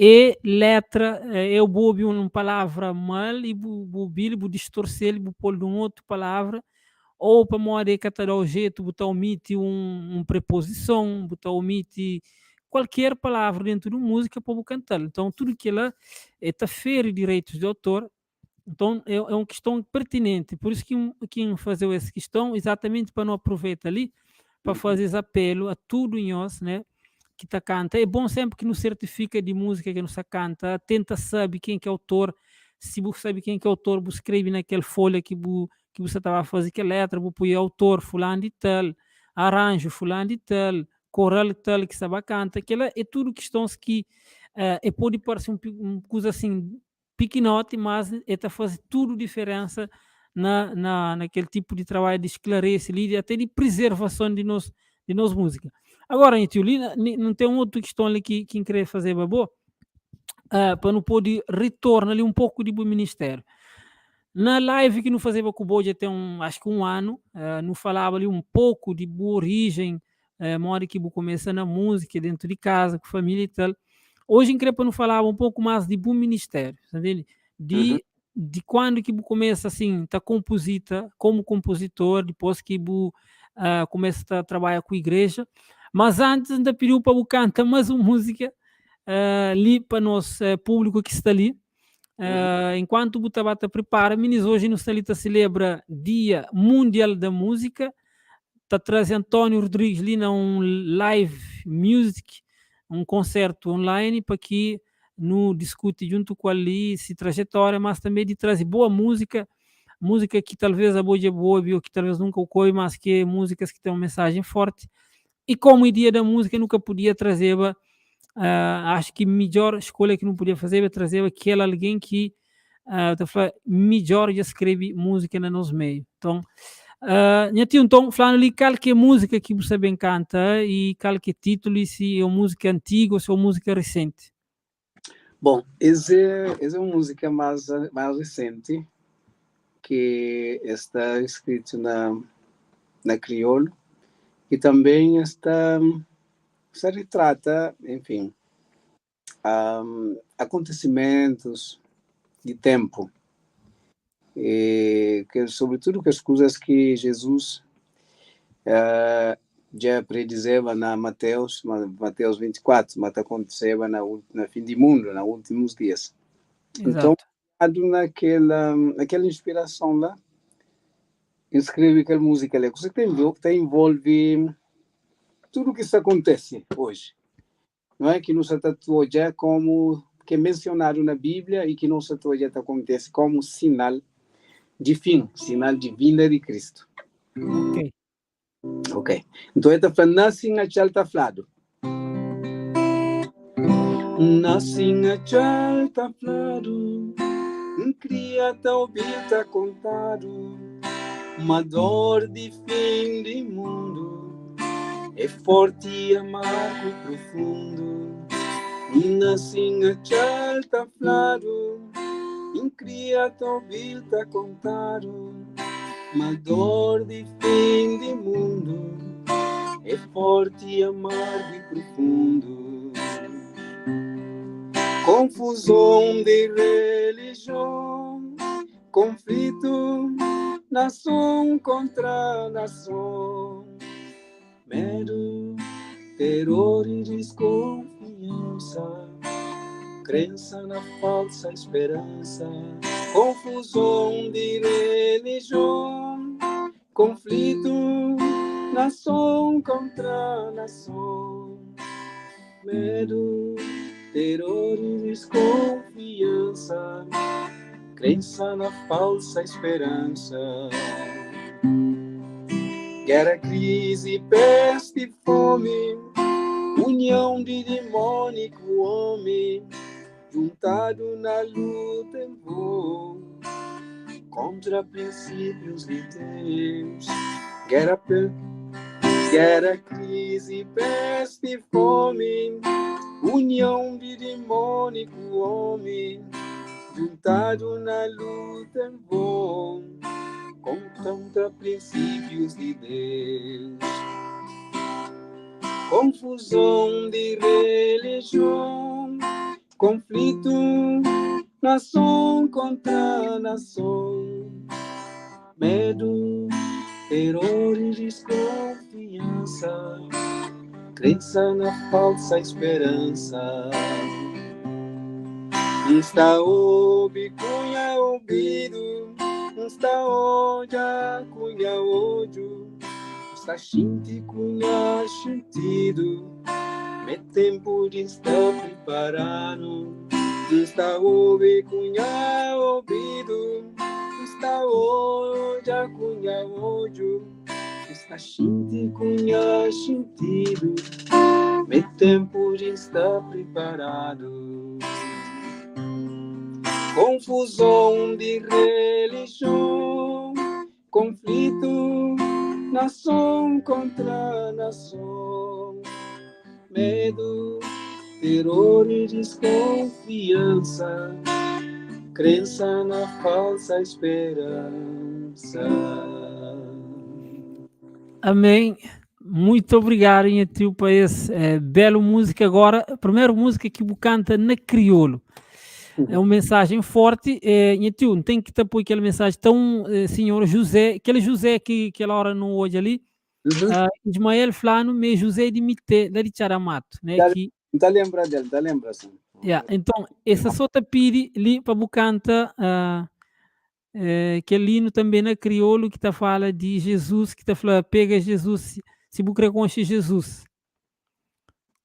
é letra, eu vou ouvir uma palavra mal e vou distorcer, vou pôr de uma outra palavra, ou para modo que está o jeito, botar omite preposição, botar omite qualquer palavra dentro de música para cantar. Então, tudo que ela está fere direitos de autor. Então, é uma questão pertinente. Por isso que fazer essa questão, exatamente para não aproveitar ali, para fazer esse apelo a tudo em nós, né? Que está canta. É bom sempre que nos certifica de música que nos canta, tenta saber quem que é o autor. Se você sabe quem que é o autor, você escreve naquela folha que você estava a fazer que letra, você põe autor fulano de tal, arranjo fulano de tal, coral tal que estava a canta. Aquela é tudo questões que pode parecer uma coisa assim pequenote, mas está faz tudo diferença naquele tipo de trabalho de esclarecer e até de preservação de nos música. Agora, em tio, não tem outra questão ali que queria fazer, babô, para não poder retornar ali um pouco de ministério. Na live que não fazia com o Boja até acho que um ano, não falava ali um pouco de boa origem, mora que começa na música, dentro de casa, com família e tal. Hoje em Crepa não falava um pouco mais de bom ministério, sabe? De quando que começa assim, tá composita como compositor, depois que começa a trabalhar com a igreja, mas antes ainda pediu para cantar mais uma música ali para nosso público que está ali. Enquanto o Butabata prepara, Minis hoje no Salita celebra Dia Mundial da Música, está trazendo António Rodrigues ali um live music, um concerto online para que no discute junto com ali se trajetória, mas também de trazer boa música, música que talvez a boa ou que talvez nunca ocorre, mas que músicas que têm uma mensagem forte. E como o Dia da Música nunca podia trazer, acho que melhor escolha que não podia fazer é trazer aquele alguém que melhor escreve música no nosso meio. Então, então, falando ali, qual que é a música que você bem canta e qual que é o título, se é uma música antiga ou se é uma música recente? Bom, essa é uma música mais recente, que está escrita na crioulo, e também se retrata, enfim, acontecimentos de tempo, e que, sobretudo, que as coisas que Jesus já predizeva na Mateus 24, mas aconteceva no fim do mundo, nos últimos dias. Exato. Então, naquela inspiração lá, escreve aquela música lá, que envolve tudo o que isso acontece hoje. Não é que nos atualmente como que é mencionado na Bíblia e que nos atualmente acontece como sinal de fim, sinal de vinda de Cristo. Ok. Então, esta foi Nascem a Chalta Flado. Nascem a Chalta Flado, cria tal vida contado, uma dor de fim de mundo, é forte, amargo e profundo. Nascem a Chalta Flado, cria tal vida contado, uma dor de fim de mundo, é forte, amargo e profundo. Confusão de religião, conflito, nação contra nação, medo, terror e desconfiança, crença na falsa esperança, confusão de religião, conflito, nação contra nação, medo, terror e desconfiança, crença na falsa esperança. Guerra, crise, peste e fome, união de demônico homem, juntado na luta em voo, contra princípios de Deus. Guerra, crise, peste e fome, união de demônico homem, juntado na luta em voo, contra princípios de Deus. Confusão de religião, conflito, nação contra nação, medo, terror e desconfiança, crença na falsa esperança. Está cunha ouvido, está olha cunha ódio, está xinti cunha sentido, é tempo de estar preparado. Está cunha ouvido, está olha cunha ódio, está xinti cunha sentido, é tempo de estar preparado. Confusão de religião, conflito, nação contra nação, medo, terror e desconfiança, crença na falsa esperança. Amém. Muito obrigado, Nhatiu, para esse belo música. Agora, a primeira música que o canta na crioulo. É uma mensagem forte. Nhatiu, não tem que te apoiar aquela mensagem tão, senhor José, aquele José que aquela hora não hoje ali, Ismael Flano, mas José de Mite, da Richaramato, né? Não Que, está lembra dele, está lembra assim. então, essa só te pede ali para o canta, que é lindo também na crioulo, que está fala de Jesus, que está falando, pega Jesus, se você crê com Jesus.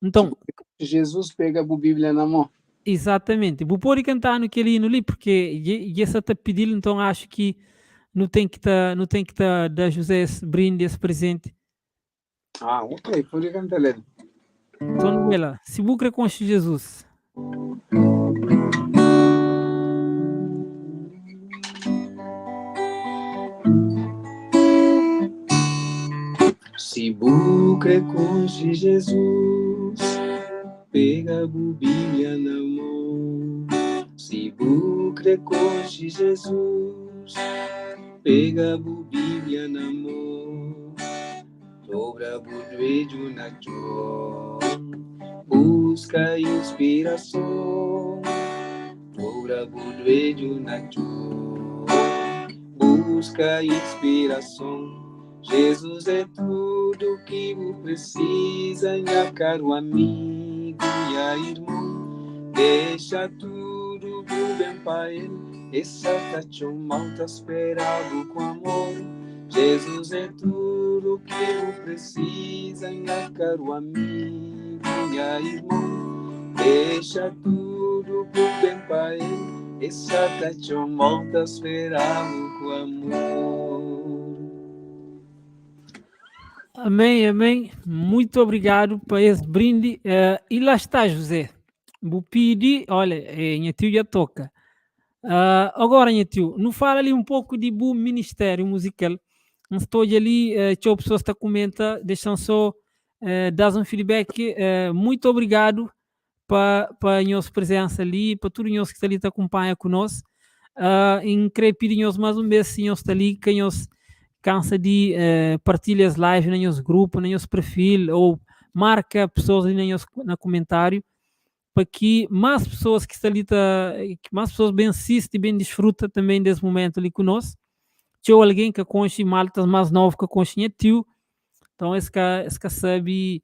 Então, Jesus pega a Bíblia na mão. exatamente. Vou pôr e cantar no que ele ali, porque essa está pedindo, então acho que não tem que dar José esse brinde, esse presente. Ah, ok, pode cantar ele. Então, ela, se bucra com Jesus. Se bucre com Jesus, pega a Bíblia na mão. Se bucre com Jesus, pega a Bíblia na mão. Dobra o joelho na chão, busca inspiração. Dobra o joelho na chão, busca inspiração. Jesus é tudo que precisa, minha caro amigo, minha irmã. Deixa tudo bem para ele, essa tacho mal tá esperado com amor. Jesus é tudo que precisa, minha caro amigo, minha irmã. Deixa tudo bem para ele, essa tacho mal tá esperado com amor. Amém, amém. Muito obrigado por esse brinde. E lá está, José. Vou pedir, olha, minha tio já toca. Agora, minha tio, não fala ali um pouco de bom ministério musical. Não estou ali, tinha pessoas que comentam, deixam só dar um feedback. Muito obrigado para a nossa presença ali, para tudo nós que está ali te acompanha conosco. Em querer pedir nós mais um vez, se nós está ali, que nós cansa de partilhas live no nosso grupo, no nosso perfil, ou marca pessoas ali no comentário, para que mais pessoas que estão ali, que mais pessoas bem assistem e bem desfrutam também desse momento ali conosco. Tinha alguém que conhece maltas mais novo que conhece tio, então esse que sabe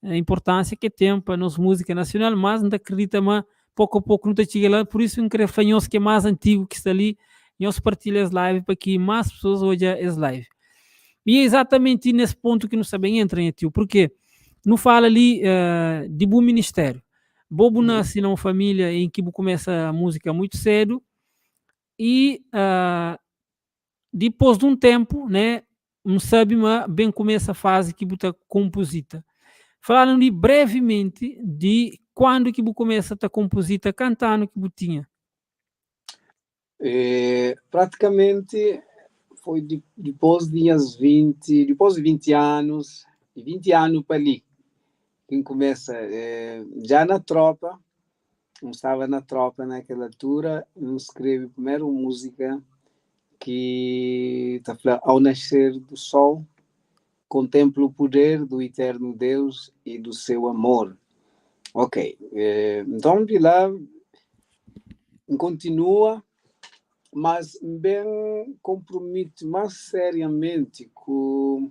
a importância que tem para a nossa música nacional, mas não acredita, mas pouco a pouco não está chegando lá, por isso eu queria fanhoso que é mais antigo que está ali, e eu partilho as lives para que mais pessoas vejam as lives. E é exatamente nesse ponto que nós também entramos, tio, porque não fala ali de bom ministério. Bobo nasce numa família em que começa a música muito cedo e depois de um tempo, né, não sabe, mas bem começa a fase que você composita. Falando brevemente de quando que você começa a composita cantando que você tinha. Praticamente foi depois de 20 anos, de 20 anos para ali, quem começa, já na tropa, não estava na tropa naquela altura, eu escrevi a primeira música que está falando, ao nascer do sol, contemplo o poder do eterno Deus e do seu amor. Ok, então de lá continua, mas bem comprometo mais seriamente com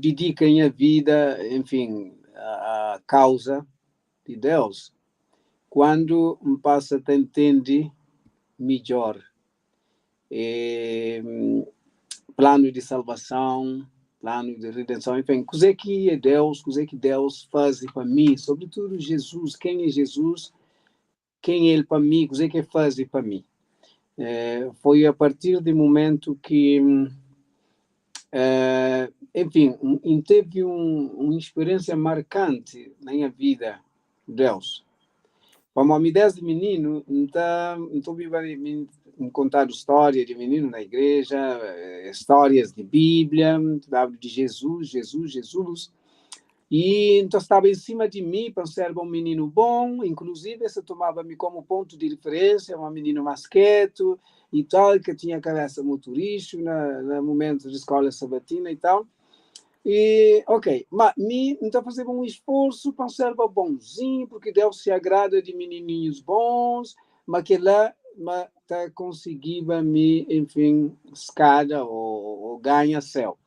dedica a vida, enfim, a causa de Deus. Quando me passa a entender melhor plano de salvação, plano de redenção, enfim, o que é Deus, o que Deus faz para mim, sobretudo Jesus, quem é Jesus, quem é Ele para mim, o que faz para mim. Foi a partir do momento que, enfim, teve uma experiência marcante na minha vida, Deus. Como me desde menino, então me contar histórias de menino na igreja, histórias de Bíblia, de Jesus. E então estava em cima de mim para ser um menino bom, inclusive se tomava-me como ponto de referência, um menino mais quieto e tal, que tinha cabeça muito rijo no momento de escola sabatina e tal. E, ok, mas então fazia um esforço para ser bonzinho, porque Deus se agrada de menininhos bons, mas que lá tá conseguiva me, enfim, escada ou ganha céu.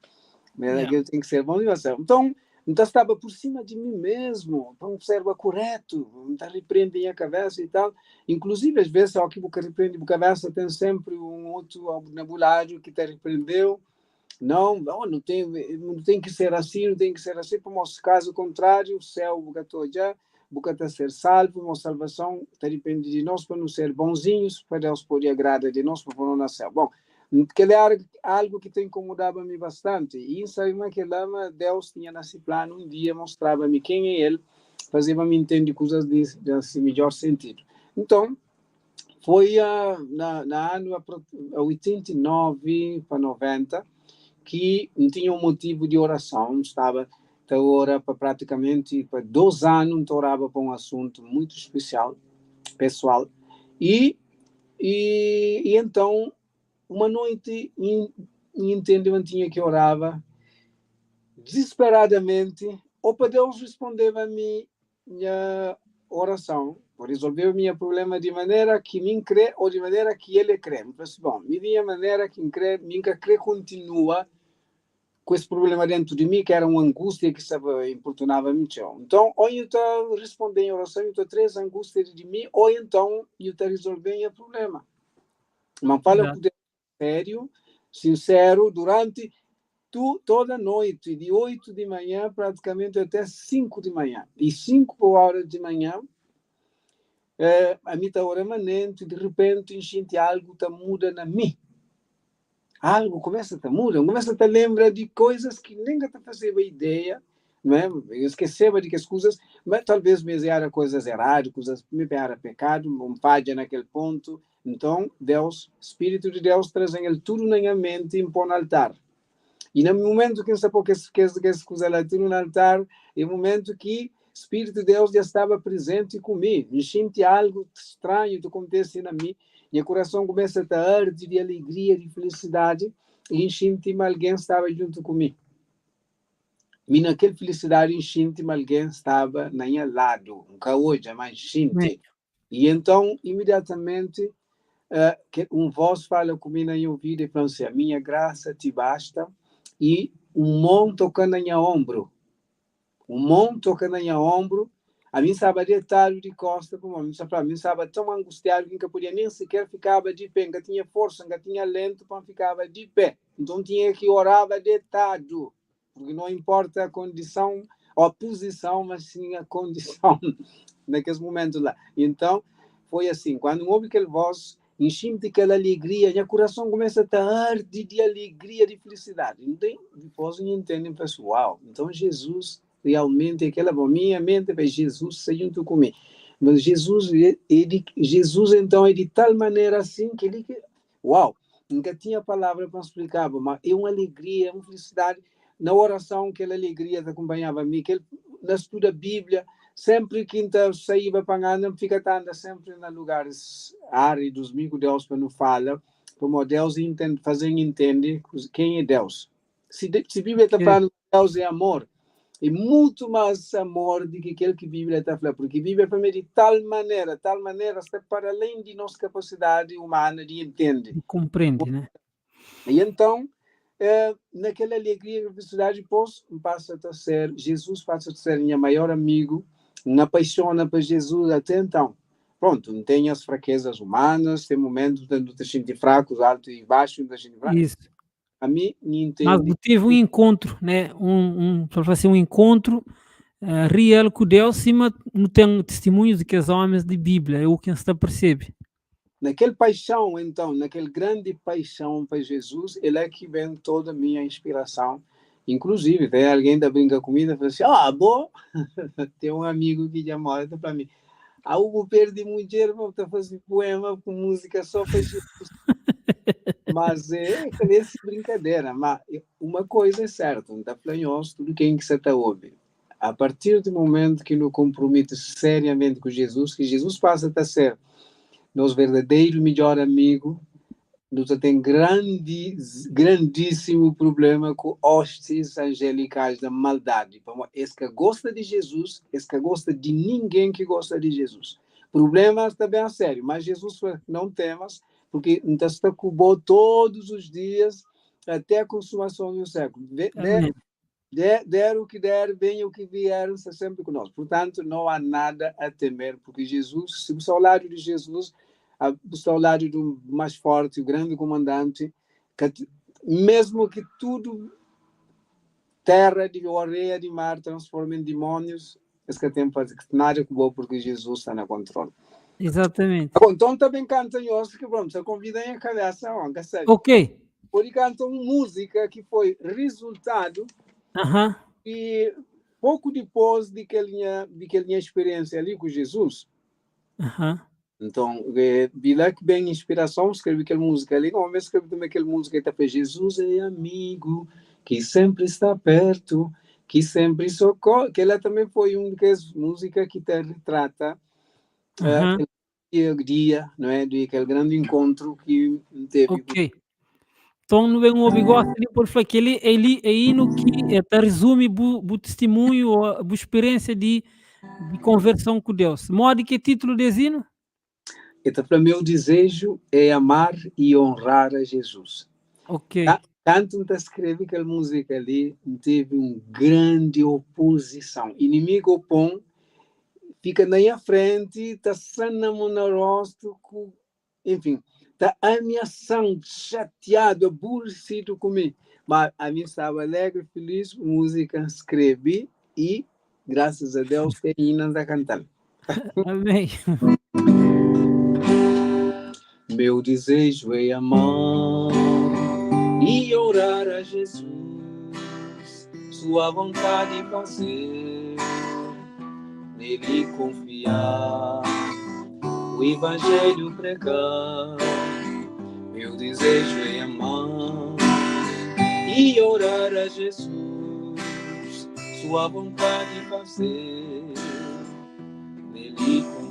Mas eu tenho que ser bom e céu. Então estava por cima de mim mesmo, para ser correto, então repreende a cabeça e tal. Inclusive, às vezes, ao que você repreende a cabeça, tem sempre um outro nebulário que te repreendeu. Não tem que ser assim, não tem que ser assim, por caso contrário, o céu, já ser salvo, uma salvação depende de nós para não ser bonzinhos, para Deus poder agradar de nós, para não nascer. Bom, que era algo que incomodava-me bastante, e sabia que Deus tinha nesse plano, um dia mostrava-me quem é Ele, fazia-me entender coisas desse melhor sentido. Então, foi na ano 89 para 90, que não tinha um motivo de oração, estava a orar para praticamente para 2 anos, então orava para um assunto muito especial, pessoal, e então uma noite entendeu, eu tinha que orava desesperadamente, ou para Deus responder a minha oração, para resolver o meu problema de maneira que me crê ou de maneira que ele crê. Mas, bom, minha maneira que minha crê continua com esse problema dentro de mim, que era uma angústia que estava importunava-me. Então, ou eu estou respondendo em oração, eu estou 3 angústias de mim, ou então eu estou resolvendo o problema. Mas fala com Deus sério, sincero, durante toda a noite, de 8 de manhã praticamente até 5 de manhã. E 5 horas de manhã, a minha hora emanente, de repente, algo está muda na mim. Algo começa a mudar, começa a lembrar de coisas que nem te fazia ideia, não é? Eu esqueceva de que as coisas, mas talvez me era coisas erradas, coisas me era pecado, uma falha naquele ponto. Então, Deus, Espírito de Deus, traz ele tudo na minha mente e põe no altar. E no momento que eu sabia que as coisas lá tudo no altar, é o momento que o Espírito de Deus já estava presente comigo. Me senti algo estranho que acontece na mim. Meu coração começa a arder de alegria, de felicidade, e instinto alguém estava junto comigo. E naquela felicidade, instinto alguém estava na minha lado, nunca hoje, mas instinto. E então, imediatamente, voz fala comigo na minha ouvido e fala assim: a minha graça te basta, e mão toca na minha ombro. Mão toca na minha ombro, A mim estava deitado de costa, como a mim estava tão angustiado que nunca podia nem sequer ficava de pé, nunca tinha força, nunca tinha lento para ficar de pé. Então tinha que orar deitado, porque não importa a condição ou a posição, mas sim a condição naqueles momentos lá. Então foi assim, quando ouve aquela voz, enchi-me de aquela alegria, meu coração começa a arder de alegria, de felicidade. Então, depois eu entendo e penso, uau, então Jesus realmente aquela minha mente vai Jesus junto comigo. Mas Jesus então é de tal maneira assim que ele, uau, nunca tinha palavra para explicar, mas é uma alegria, uma felicidade na oração, aquela alegria que acompanhava me, que na estudo da Bíblia, sempre que eu saía para andar, fica andando sempre em lugares áridos, amigo Deus para não falar, como Deus entende, fazer entender quem é Deus. Se a Bíblia está falando que Deus é amor, e muito mais amor do que aquele que a Bíblia está falando, porque a Bíblia para mim de tal maneira, está para além de nossa capacidade humana de entender. Compreende, né? E então, naquela alegria e felicidade, Jesus passa a ser meu maior amigo, me apaixona por Jesus até então. Pronto, tem as fraquezas humanas, tem momentos de te sentir fraco, alto e baixo, de sentir fraco. Isso. A mim, não Mas entende. tive um encontro, né? Para fazer um encontro real com Deus, cima não tem testemunhos de que os homens de Bíblia, é o que se percebe. Naquele paixão, então, naquele grande paixão para Jesus, ele é que vem toda a minha inspiração. Inclusive, tem alguém da brinca comigo e fala assim, bom, tem um amigo que já mora para mim. Eu perdi muito dinheiro para fazer poema com música só para Jesus. Mas é essa brincadeira. Mas uma coisa é certa, não está falando tudo quem que você está ouvindo. A partir do momento que nos compromete seriamente com Jesus, que Jesus passa a ser nosso verdadeiro melhor amigo, nós tem grandíssimo problema com hostes angelicais da maldade. Esse que gosta de Jesus, esse que gosta de ninguém que gosta de Jesus. Problemas também a sério, mas Jesus não temas, porque está cubou todos os dias até a consumação do século. Der o que der, venha o que vier, está sempre conosco. Portanto, não há nada a temer, porque Jesus, se você ao lado de Jesus, você ao lado do mais forte, o grande comandante, mesmo que tudo, terra, de areia, de mar, transforme em demônios, esse que tem que nada que bom, porque Jesus está no controle. Exatamente. Então também cantam hoje, que pronto, você convida em a cabeça, ok. Por cantam música que foi resultado e pouco depois de que minha experiência ali com Jesus. Então, vi lá que bem inspiração, escrevi aquela música ali, uma vez escrevi também aquela música que está Jesus é amigo, que sempre está perto, que sempre socorre, que ela também foi uma das músicas que te retrata aquele dia, não é, de aquele grande encontro que teve. Ok. Então, não é um bigode ali, porque ele é hino que resume o testemunho ou a experiência de conversão com Deus. Modo que título desse hino? Então, para meu desejo é amar e honrar a Jesus. Ok. Tanto te escrevi aquela música ali, teve uma grande oposição. Inimigo opõe, fica na minha frente, está sanando no rosto, enfim, está ameaçando, chateado, aborrecido comigo. Mas a mim estava alegre, feliz, música escrevi e, graças a Deus, tem hinos a cantar. Amém. Meu desejo é amar e orar a Jesus, sua vontade fazer, nele confiar, o evangelho pregar. Meu desejo é amar e orar a Jesus, sua vontade fazer, nele confiar,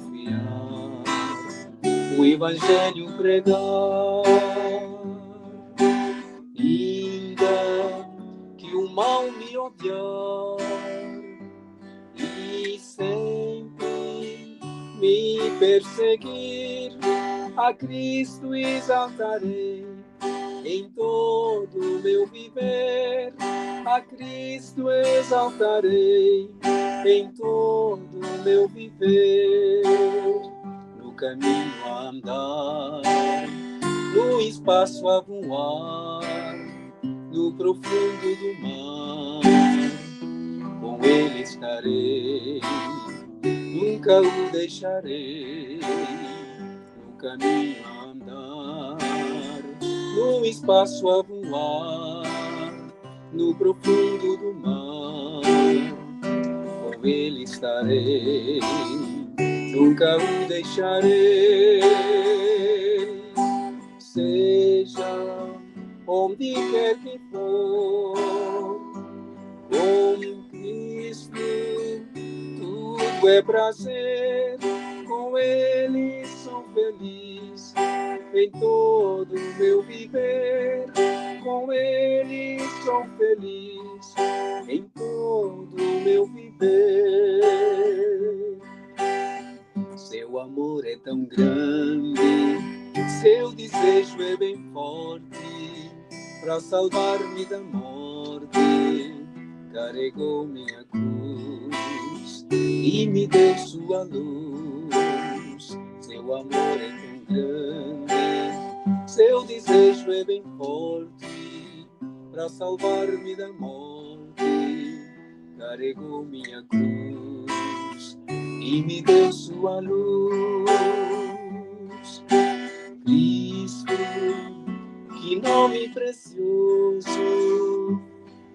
o evangelho pregar. Ainda que o mal me odiar e sempre me perseguir, a Cristo exaltarei em todo o meu viver. A Cristo exaltarei em todo todo o meu viver, no caminho a andar, no espaço a voar, no profundo do mar, com Ele estarei, nunca o deixarei, no caminho a andar, no espaço a voar, no profundo do mar, com Ele estarei, nunca o deixarei. Seja onde quer que for, com Cristo tudo é prazer, com Ele sou feliz em todo o meu viver, com Ele sou feliz em todo o meu viver. Seu amor é tão grande, seu desejo é bem forte, para salvar-me da morte, carregou minha cruz e me deu sua luz. Seu amor é tão grande, seu desejo é bem forte, para salvar-me da morte, carregou minha cruz e me deu sua luz. Cristo, que nome precioso,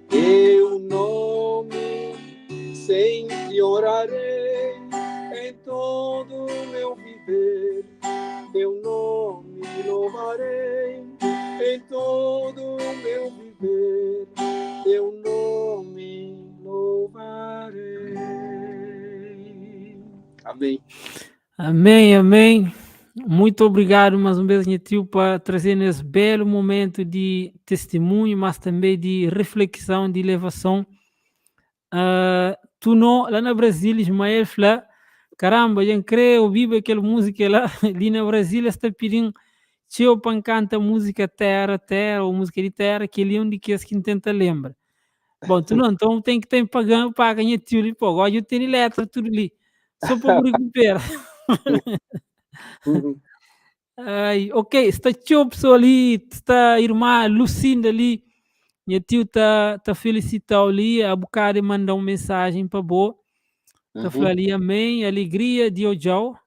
teu nome sempre orarei em todo o meu viver, teu nome louvarei em todo o meu viver, teu nome louvarei. Amém. Amém, amém. Muito obrigado mais uma vez, Nhetio, para trazer esse belo momento de testemunho, mas também de reflexão, de elevação. Tu não, lá no Brasil, Ismael fala, caramba, eu creio, ouvi aquela música lá, ali no Brasil, está pedindo, tio, para cantar música terra, terra, ou música de terra, que ele é um de que quem tenta lembra. Bom, tu não, então tem que ter pagando, paga, Nhetio, pô, agora eu tenho letra, tudo ali, só para recuperar. Ai, ok, está tio pessoal ali, está a irmã Lucinda ali, minha tio está felicitando ali, a bocado mandar uma mensagem para boa, está falando ali, amém, alegria de Ojau,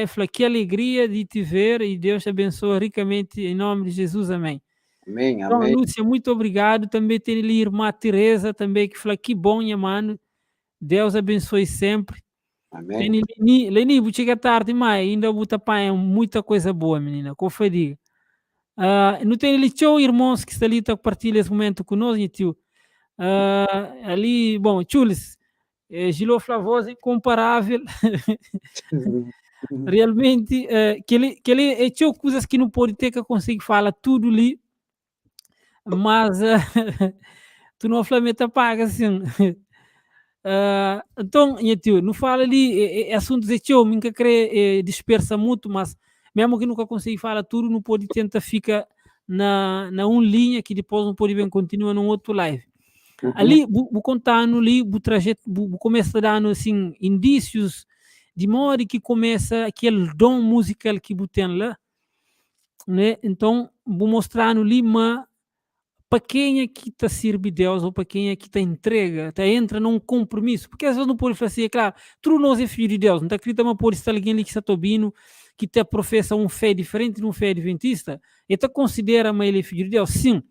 fala que alegria de te ver e Deus te abençoe ricamente em nome de Jesus, amém. Amém, Então, amém. Lúcia, muito obrigado, também tem ali a irmã Teresa também, que fala que bom, minha mano, Deus abençoe sempre. Amém. Tem Leni, vou chegar tarde, mas ainda vou tapar muita coisa boa, menina, como foi diga. Não tem ali tio irmãos que está ali a partilhar esse momento conosco, tio. Ali, bom, Chules, Gilo Flavoso incomparável. Realmente, que ele é tio coisas que não pode ter que consegue falar tudo ali, mas tu não flameta paga assim. Então, tio, não fala ali assuntos de tio, nunca crê dispersa muito, mas mesmo que nunca consiga falar tudo, não pode tentar ficar na uma linha que depois não pode bem continuar num outro live. Ali, vou contando ali, o trajeto, vou começar dando assim indícios de modo que começa aquele dom musical que você tem lá, né? Então, vou mostrando ali, mas para quem é que está servir Deus ou para quem é que está entrega, está entra num compromisso, porque às vezes não pode fazer, claro, tu não é filho de Deus, não está acredita, mas pode estar alguém ali que está tobino, que te professa uma fé diferente de uma fé adventista, e te considera mas ele é filho de Deus, sim.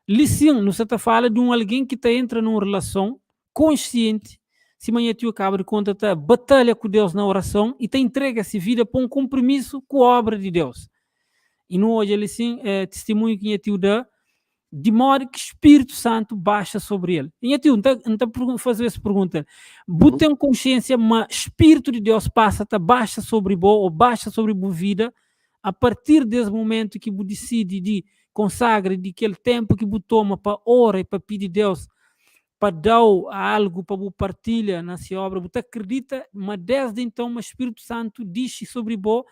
Li sim, não se está falando de um alguém que está entra numa relação consciente, se amanhã tu acaba de conta, tá batalha com Deus na oração e te entrega-se vida para um compromisso com a obra de Deus. E não hoje ele sim, testemunho que tu dá, de modo que o Espírito Santo baixa sobre ele. E então, não fazer essa pergunta. Você tem consciência, mas o Espírito de Deus passa, baixa sobre você, ou baixa sobre a vida, a partir desse momento que você decide de consagrar, de aquele tempo que você toma para orar e para pedir a Deus, para dar algo, para você partilhar nessa obra, você acredita, mas desde então o Espírito Santo diz sobre você,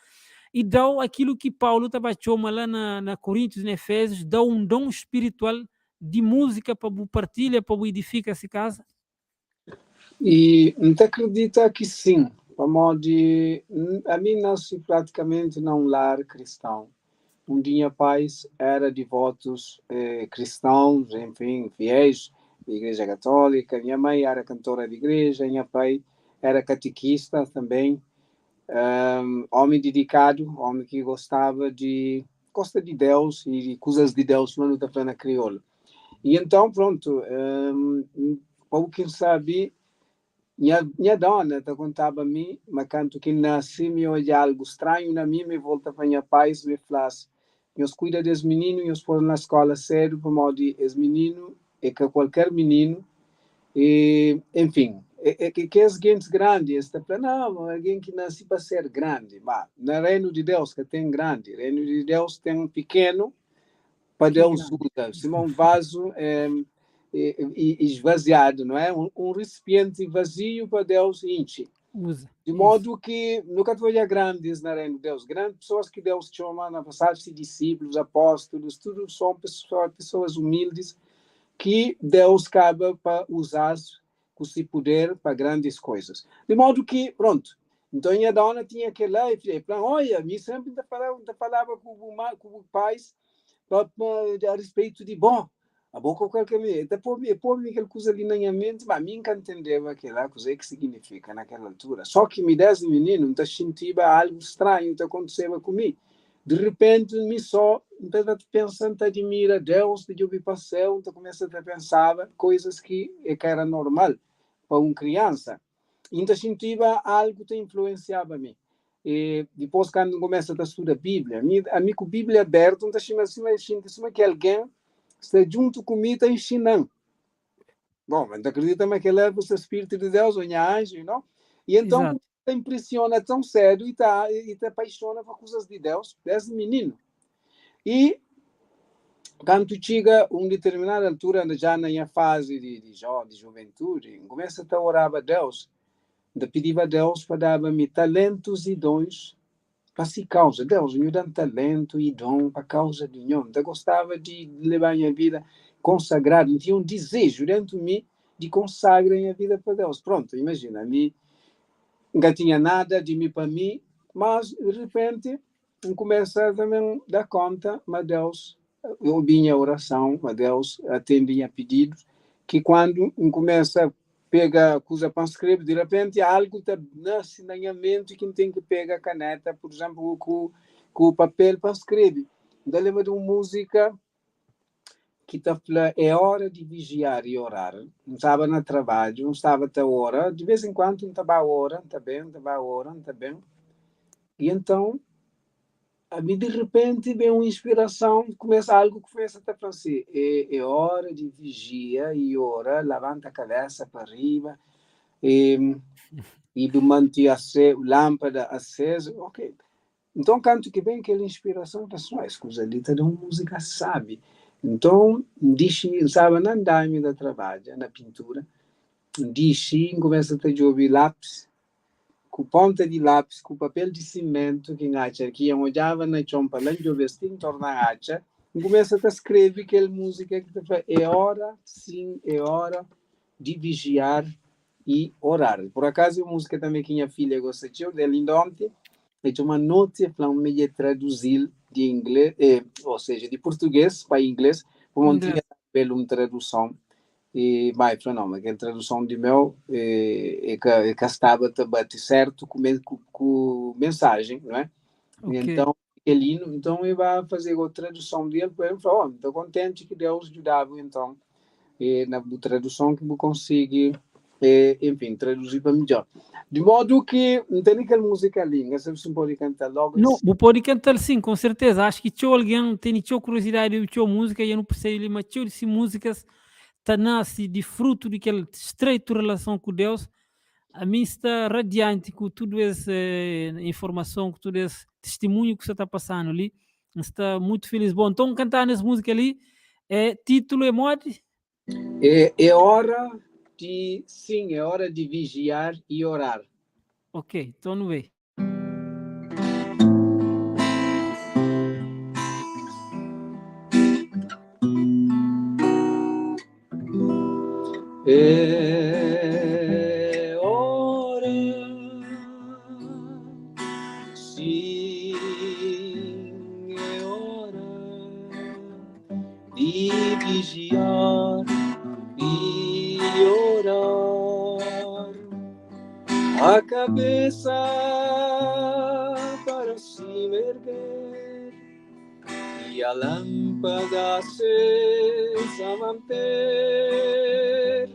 e dá aquilo que Paulo estava chamando lá na Coríntios, na Efésios, dá um dom espiritual de música para partilhar, para edificar essa casa. E não acredita que sim, de, a mim nasci praticamente num lar cristão. Um dia pais era devotos cristãos, enfim, fiéis da Igreja Católica. Minha mãe era cantora de igreja, minha pai era catequista também, homem dedicado, homem que gosta de Deus e de coisas de Deus, mas não está falando crioula. E então, pronto, pouco que sabe, minha dona te contava a mim, mas quando que nasci, me olha algo estranho na mim, me volta para minha pais, me fala, meus cuida dos meninos, eles foram na escola sério, para modo de, os meninos, é que qualquer menino, e, enfim, que as gente grandes, está para não, alguém que nasce para ser grande, mas no reino de Deus que tem grande, reino de Deus tem um pequeno, para Que Deus grande. usa, se um vaso esvaziado, não é? Recipiente vazio para Deus enche. Usa. De Isso. modo que nunca veja grandes na reino de Deus. Grandes pessoas que Deus chama na passagem, discípulos, apóstolos, tudo são pessoas humildes que Deus acaba para usar com seu poder para grandes coisas. De modo que, pronto. Então, a dona tinha que ir lá e falei, olha, me sempre falava com o pai a respeito de, bom, a boca qualquer coisa. Depois, aquela coisa ali na minha mente, mas mim que entendeva aquela coisa que significa naquela altura. Só que me desde menino, então sentia algo estranho que aconteceu comigo. De repente, me só, então pensando, admira Deus, de eu passou, então começa a pensar coisas que era normal para uma criança. Então sentia algo que influenciava me. E depois, quando começa a estudar a Bíblia, a mim com a Bíblia aberta, então sinto que alguém está junto comigo está ensinando. Bom, mas acredita que ele é o Espírito de Deus, ou anjo, não? E então, Exato. impressiona tão cedo e te apaixona por coisas de Deus, desde menino. E quando chega uma determinada altura, já na minha fase de juventude, começa a orar a Deus, de pedir a Deus para dar-me talentos e dons para se causa. Deus me dá talento e dom para causa de nenhum. Eu gostava de levar minha vida consagrada, tinha um desejo dentro de mim de consagrar minha vida para Deus. Pronto, imagina, mim nunca tinha nada de mim para mim, mas de repente começa também a dar conta, mas Deus ouvi minha oração, mas Deus atende minha pedidos, que quando começa a pegar coisa para escrever, de repente algo nasce na minha mente que tem que pegar a caneta, por exemplo, com o papel para escrever. Então, lembro de uma música que está falando, é hora de vigiar e orar. Não estava no trabalho, não estava até hora, de vez em quando não estava a hora, não está bem, não estava a hora, não está bem. E então, a mim de repente vem uma inspiração, começa algo que começa a falar assim, é hora de vigia e orar, levanta a cabeça para arriba, e manter a lâmpada acesa, ok. Então, canto que vem aquela inspiração, pessoal, escusa ali, está dando música, sabe? Então, disse, sabe, não dá-me da trabalho, na pintura, disse, começa a ouvir lápis, com ponta de lápis, com papel de cimento, que acha que eu olhava na chompa, lá de vestir, torna a acha, e começa a escrever aquela música que fala, é hora, sim, é hora de vigiar e orar. Por acaso, a música também que minha filha gosta de ouvir, ontem, é uma noite para me traduzir de inglês, ou seja, de português para inglês, para manter uma tradução. E, vai, não, aquela tradução de meu que estava bate certo com mensagem, não é? E Ok. então, ele, então, ele vai fazer a tradução dele, para ele falar, estou contente que Deus ajudava, então, na tradução que eu consigo, enfim, traduzir para melhor. De modo que, não tem aquela música ali, você pode cantar logo. Não, o pode cantar sim, com certeza. Acho que tinha alguém tem tinha curiosidade de tinha música e eu não percebi, mas tinha de músicas tá nasce de fruto daquela estreita relação com Deus. A mim está radiante com tudo essa informação, com todo esse testemunho que você está passando ali. Está muito feliz. Bom, então cantar nessa música ali, título é mod? É hora de, sim, é hora de vigiar e orar. Ok, então não vê. a cabeça para cima erguer e a lâmpada acesa manter,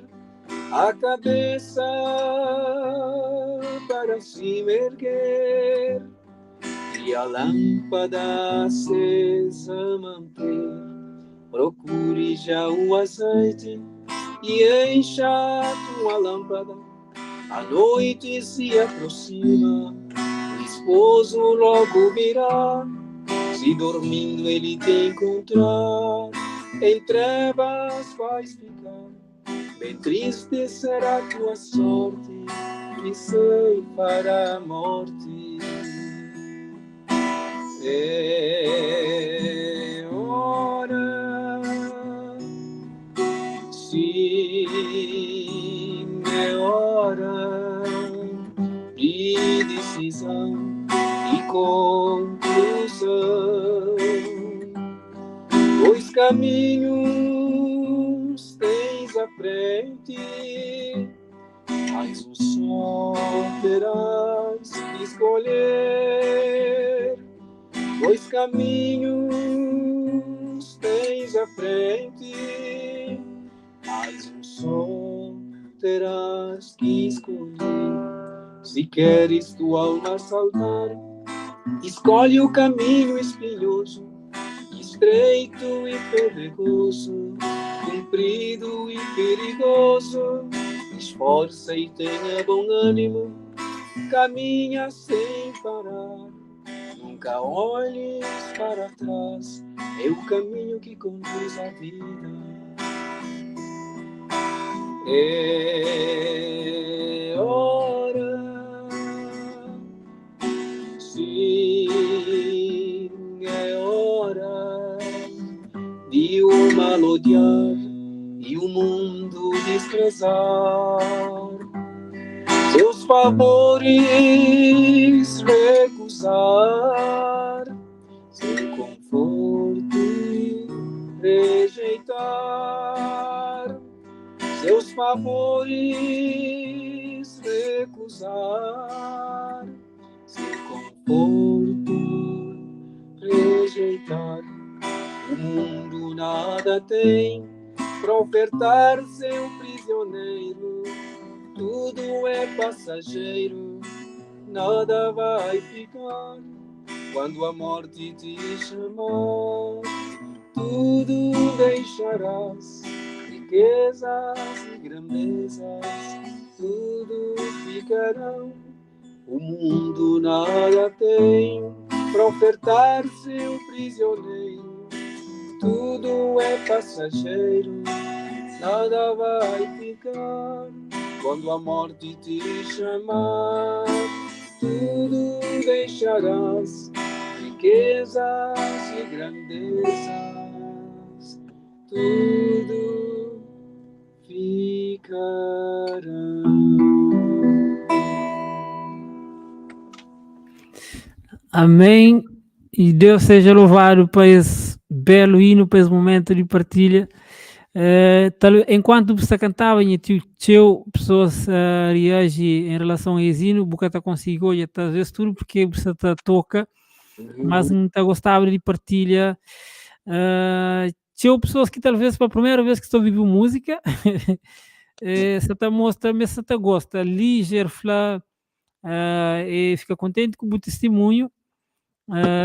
a cabeça para cima erguer e a lâmpada acesa manter. Procure já o azeite e encha a tua lâmpada. A noite se aproxima, o esposo logo virá. Se dormindo ele te encontrar, em trevas vais ficar. Bem triste será a tua sorte, que sei para a morte. É hora, sim, é hora de decisão e conclusão. Dois caminhos tens à frente, mas um só terás que escolher. Dois caminhos tens à frente, mas um só terás que escolher. Se queres tua alma salvar, escolhe o caminho espinhoso, estreito e pedregoso, comprido e perigoso. Esforça e tenha bom ânimo, caminha sem parar. Nunca olhes para trás, é o caminho que conduz à vida. É hora, sim, é hora de o mal odiar e o mundo desprezar. Seus favores recusar, seu conforto rejeitar. Seus favores recusar, seu conforto rejeitar. O mundo nada tem para ofertar seu prisioneiro. Tudo é passageiro, nada vai ficar. Quando a morte te chamar, tudo deixarás. Riquezas e grandezas, tudo ficarão. O mundo nada tem para ofertar seu prisioneiro. Tudo é passageiro, nada vai ficar. Quando a morte te chamar, tudo deixarás. Riquezas e grandezas, tudo ficará. Amém. E Deus seja louvado para esse belo hino, para esse momento de partilha. Enquanto você cantava, teu pessoas reagem em relação a esse hino, você conseguiu hoje às vezes tudo porque você toca, mas não está gostava de partilha. Tinha pessoas que talvez para a primeira vez que estou ouvindo música, você está mostra, mas você gosta, ligeiro, e fica contente com o testemunho.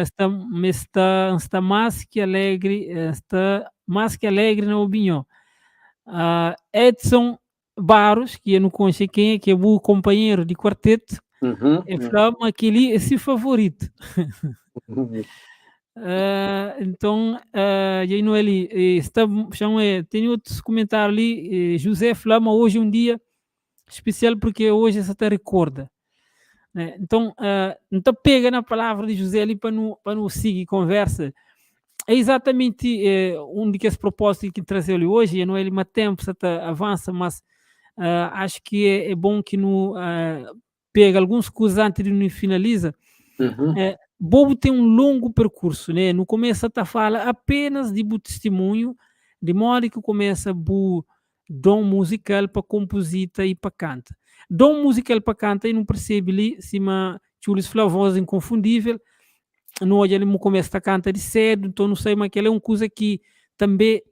Está mais que alegre, na opinião. Edson Barros, que eu não conheço quem é, que é o companheiro de quarteto, falava que ele é seu favorito. Então, ele tem outros comentários ali. José Flama, hoje é um dia especial porque hoje você te recorda. Então pega na palavra de José ali para não seguir conversa. É exatamente um dos propósitos que trazer ele hoje. Não é ele mais tempo, você avança, mas acho que é bom que não pega alguns coisas antes de não finaliza. Bobo tem um longo percurso, né? No começo a fala apenas de testemunho, de modo que começa o dom musical para compositor e para canta. dá um musical para cantar e não percebe ali, cima, Julius falou, voz inconfundível, no hoje ele começa a cantar de cedo, então não sei, mas aquela é uma coisa que também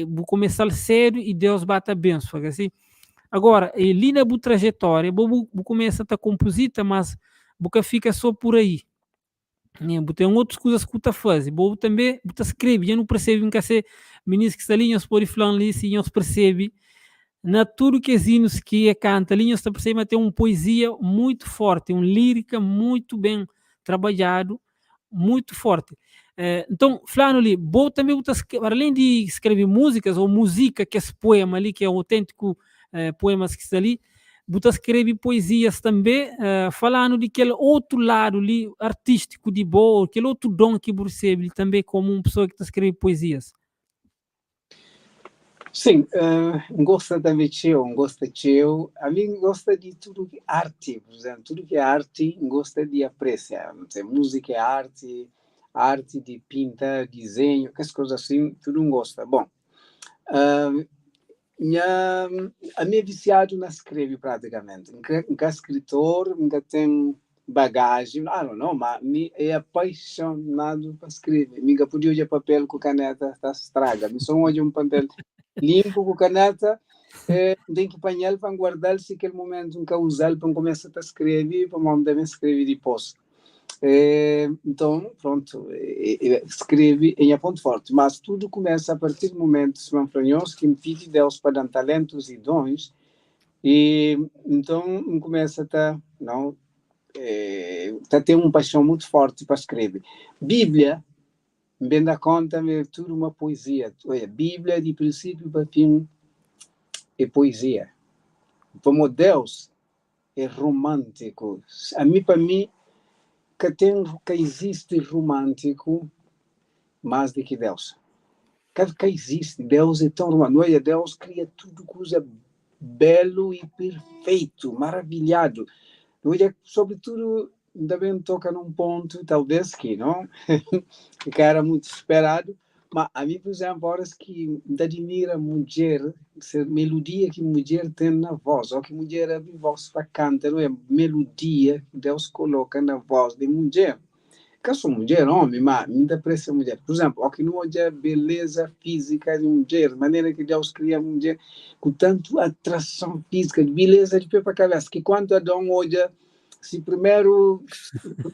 vou começar cedo e Deus bate a benção, assim. Agora, ali na boa trajetória, vou começar a compositar, mas boca fica só por aí. Tem outras coisas que tu faz, vou também escrever, eu não percebo que se meninos que está ali, nós podemos falar ali, se nós percebe, na tudo que zinos que canta ali, nós percebe tem uma poesia muito forte, uma lírica muito bem trabalhado, muito forte. Então, falando ali, vou também, além de escrever músicas ou música, que é esse poema ali, que é o autêntico poemas que está ali, você escreve poesias também, falando de aquele outro lado ali, artístico de boa, aquele outro dom que você recebe também como uma pessoa que escreve poesias. Sim, gosta da mexeu, gosta de eu. A mim gosta de tudo que é arte, por exemplo, tudo que é arte, gosta de apreciar. Música é arte, arte de pintar, desenho, essas coisas assim, tudo gosta. Bom, a minha viciado na escreve praticamente. Nunca escritor, nunca tem bagagem, não, mas me é apaixonado para escrever. Nunca podia usar papel com caneta, está estraga. Me só hoje um papel limpo com caneta, tem que apanhar para guardar se aquele momento nunca usar para começar a escrever, para mandar escrever depois. Então, pronto, escreve em a ponto forte, mas tudo começa a partir do momento que me pede Deus para dar talentos e dons, e então começa a não ter uma paixão muito forte para escrever. Bíblia, bem da conta, é tudo uma poesia. Olha, Bíblia, de princípio para fim, é poesia. Como Deus é romântico. Para mim, que existe romântico mais do que Deus. Que existe, Deus é tão romântico. Deus cria tudo coisa belo e perfeito, maravilhado. Sobretudo, também toca num ponto, talvez que não, que era muito esperado, mas a mim, por exemplo, horas que admira a mulher, essa melodia que a mulher tem na voz, ou que a mulher abre voz para cantar, não é? Melodia que Deus coloca na voz de mulher. Que eu sou mulher, homem, mas me dá pressa mulher. Por exemplo, que não olha a beleza física de mulher, a maneira que Deus cria a mulher, com tanto atração física, de beleza de pé para cabeça, que quando Adão olha, se primeiro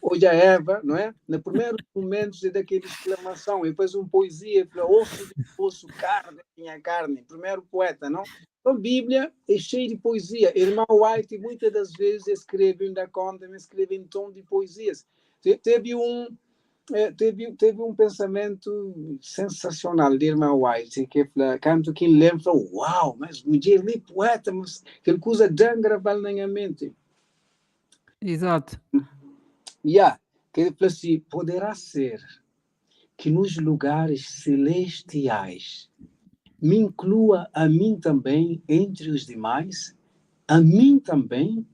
olha a Eva, não é? No primeiro momento é daquela exclamação, e depois uma poesia, osso de osso, carne, minha carne, primeiro poeta, não? Então, a Bíblia é cheia de poesia. Irmão White, muitas das vezes, escreve ainda conta, escreve em tom de poesias. Teve um pensamento sensacional de Irmã White, que canto que lembra, uau, mas mulher nem poeta, mas que coisa tão gravada na minha mente. Exato. Que ele falou assim, poderá ser que nos lugares celestiais me inclua a mim também entre os demais, a mim também,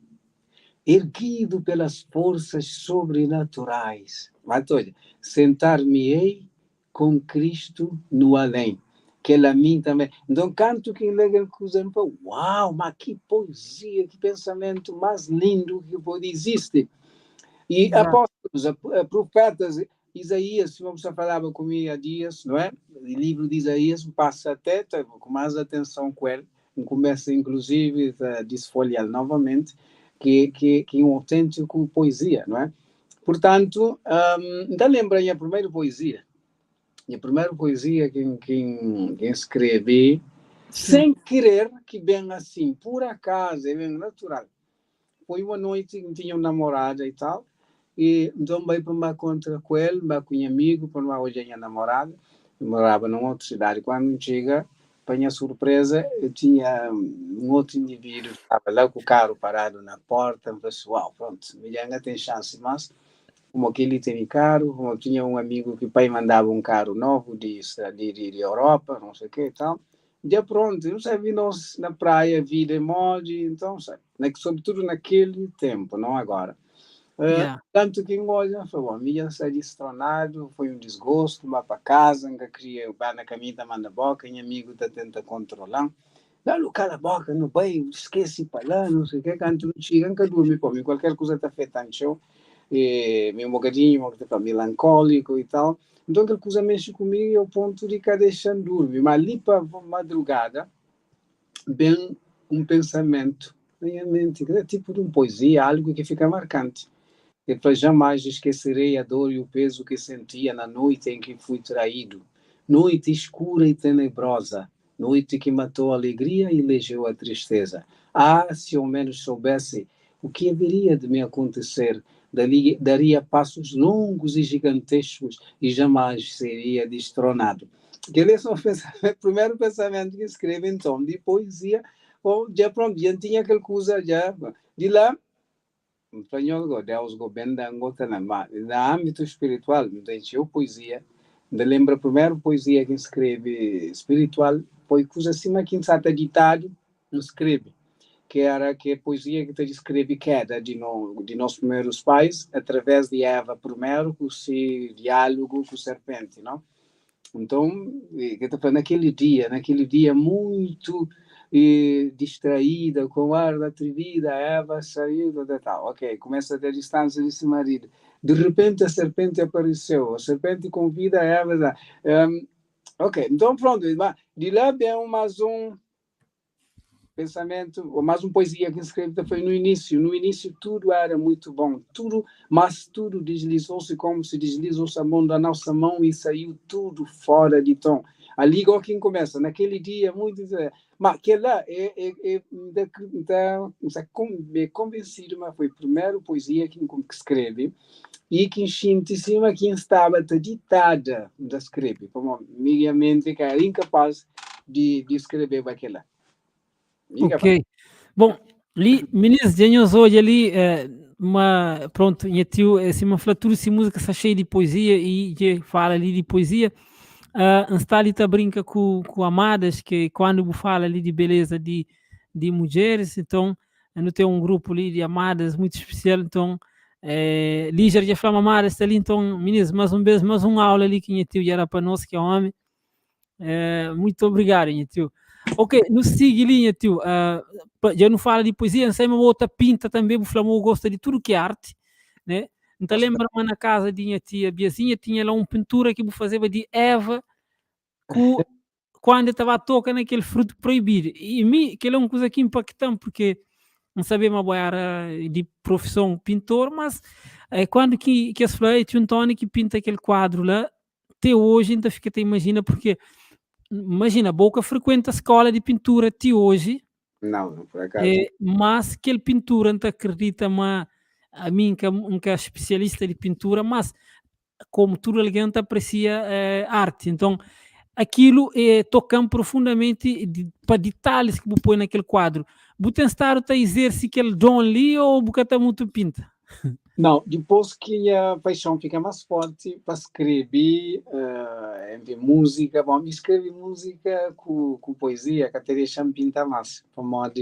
erguido pelas forças sobrenaturais. Mas olha, sentar-me-ei com Cristo no além. Que ele a mim também. Então, canto que ele coisa, uau, mas que poesia, que pensamento mais lindo que pode existir. E apóstolos, profetas, Isaías, vamos falava comigo há dias, não é? O livro de Isaías passa até com mais atenção com ele, começa inclusive a desfolhar novamente, que é um autêntico poesia, não é? Portanto, ainda lembro a minha primeira poesia. Minha primeira poesia que escrevi, sem querer, que bem assim, por acaso, é bem natural. Foi uma noite que tinha um namorado e tal, e então vai para uma contra com ele, vai com um amigo, para uma hoje minha namorada, eu morava numa outra cidade. Quando chega, para minha surpresa, eu tinha um outro indivíduo que estava lá com o carro parado na porta, pessoal, pronto, Milhanga tem chance, mas como aquele tem carro, como tinha um amigo que o pai mandava um carro novo de Europa, não sei o que e tal, já pronto, eu já vi nós na praia, vida emoji, então, sabe, sobretudo naquele tempo, não agora. Tanto que olha, foi bom, minha ser destronado, foi um desgosto, vá para casa, nunca queria, vá na caminha da manda boca, meu amigo está tentando controlar, Não, cala a boca, não vai, esquece para lá, não sei o que, quando chega, nunca dorme para mim, qualquer coisa está feita antes, meu bocadinho, está melancólico e tal. Então, aquela coisa mexe comigo ao ponto de que deixando dormir. Mas ali para madrugada, vem pensamento na minha mente, que é tipo de uma poesia, algo que fica marcante. Depois jamais esquecerei a dor e o peso que sentia na noite em que fui traído. Noite escura e tenebrosa, noite que matou a alegria e elegeu a tristeza. Ah, se ao menos soubesse o que haveria de me acontecer, daria passos longos e gigantescos e jamais seria destronado. Aquele é o primeiro pensamento que escreve em tom de poesia. Ou já pronto, já tinha aquela coisa já de lá. Espanhol, Deus governa na âmbito espiritual, então poesia, me lembra a primeira poesia que escreve espiritual, foi coisa assim, mas que está ditado, não escreve, que era que a poesia que te descreve queda de nossos primeiros pais, através de Eva primeiro, com esse diálogo com o serpente, não? Então, naquele dia muito distraída, com o ar atrevida, Eva saiu da tal. Ok, começa a ter distância desse marido. De repente a serpente apareceu, a serpente convida a Eva. Ok, então pronto, de lá vem mais um pensamento, ou mais uma poesia que escrevi foi no início. No início tudo era muito bom, mas tudo deslizou-se como se deslizou-se a mão da nossa mão e saiu tudo fora de tom. Ali igual quem começa, naquele dia, muito... Mas que lá me convencido, mas foi a primeira poesia que escrevi e que em cima que estava ditada da escrever, como minha mente que era incapaz de escrever aquela. Ok. Bom, ali, meninas, ganhamos hoje ali pronto, minha tio, uma flatura, se música está cheia de poesia e que fala ali de poesia, está ali tá brinca com amadas, que quando fala ali de beleza de mulheres, então, não tem um grupo ali de amadas muito especial, então, Líger já fala amadas, está ali, então, meninas, mais um beijo, mais uma aula ali que minha tio já era para nós, que é homem. Muito obrigado, minha tio. Ok, no seguinte, tio, já não fala de poesia, sei uma outra pinta também, o Flamengo gosta de tudo que é arte, né? Então lembra-me na casa de minha tia Biazinha, tinha lá uma pintura que eu fazia de Eva, quando estava a tocar naquele fruto proibido. E mim, aquilo é uma coisa que impactante, porque não sabia uma boa de profissão pintor, mas quando que as flores, tinha um Tony que pinta aquele quadro lá, até hoje ainda fica, até imagina, porque imagina, Boca frequenta a escola de pintura até hoje. Não, por acaso. Mas que ele pintura, não acredita, mas a mim, que é especialista de pintura, mas como tudo alguém aprecia arte. Então, aquilo toca profundamente para detalhes que você põe naquele quadro. Você tem estado a dizer se aquele dom ali ou você está muito pinta? Não, depois que a paixão fica mais forte para escrever entre música, bom, escrever música com poesia, que até deixa me pintar mais, para modo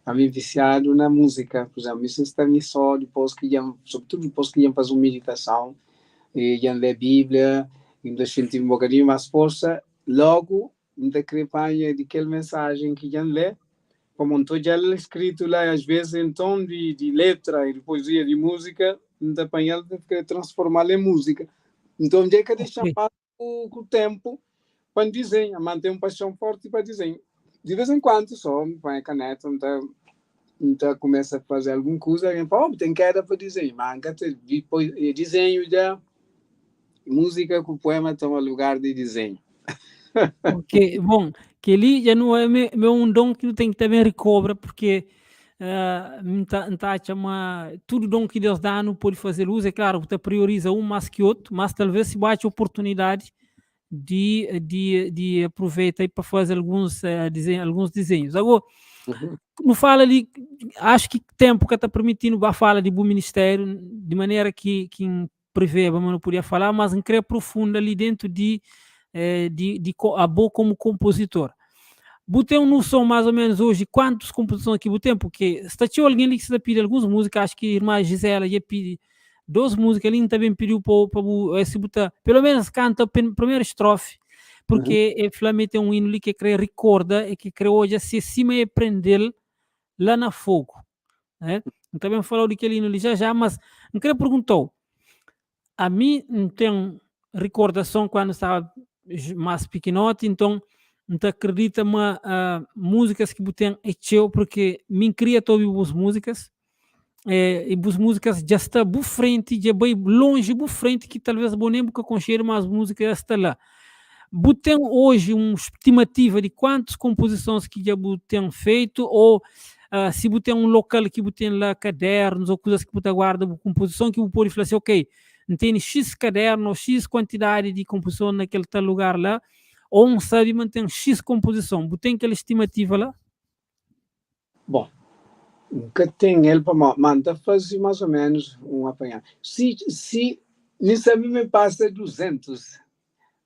a me viciado na música, por exemplo, isso está me só depois que sobretudo depois que ia fazer uma meditação, e ia ler a Bíblia, ainda sentir um bocadinho mais força, logo, ainda acompanha daquela mensagem que ia ler, como estou já escrito lá, às vezes, em tom de letra e de poesia, de música, ainda apanhar para transformar em música. Então, já que deixar com o tempo para desenhar, manter uma paixão forte para desenho. De vez em quando, só põe a caneta, então começa a fazer alguma coisa, e fala, tem queda para desenho, mas depois desenho já, música com poema toma lugar de desenho. Ok, bom, que ali já não é meu um dom que tem que também recobra, porque tudo dom que Deus dá não pode fazer uso, é claro, você prioriza um mais que outro, mas talvez se bate a oportunidade de aproveitar para fazer alguns desenhos. Agora, não fala ali, acho que tempo que está permitindo a fala de bom ministério, de maneira que prevê, mas não podia falar, mas em crer profunda ali dentro de a boa como compositor. Botei um noção mais ou menos hoje quantos composições aqui botei, porque se tinha alguém ali que se pediu algumas músicas, acho que a irmã Gisela ia pedir 2 músicas, ele também pediu para se botar, pelo menos canta a primeira estrofe, porque é Flamengo tem um hino ali que quer recorda e que quer hoje se cima e prender lá na fogo, né? Também falou daquele hino ali já, mas não queria perguntar, a mim não tenho recordação quando estava mais pequenote, então não acredita uma músicas que tem hecho porque me queria ouvir as músicas e as músicas já está bu frente, já bem longe bu frente que talvez eu nem nunca conhecer, mas as músicas já está lá. Bu tem hoje uma estimativa de quantas composições que já bu tem feito ou se bu tem um local que bu tem lá cadernos ou coisas que bu guarda composição que bu pode falar assim, ok, tem X caderno, X quantidade de composição naquele tal lugar lá, ou um sabe mantém X composição. Bu tem aquela estimativa lá? Bom, nunca tem ele para manda fazer mais ou menos um apanhado. Se nem sabe me passa 200,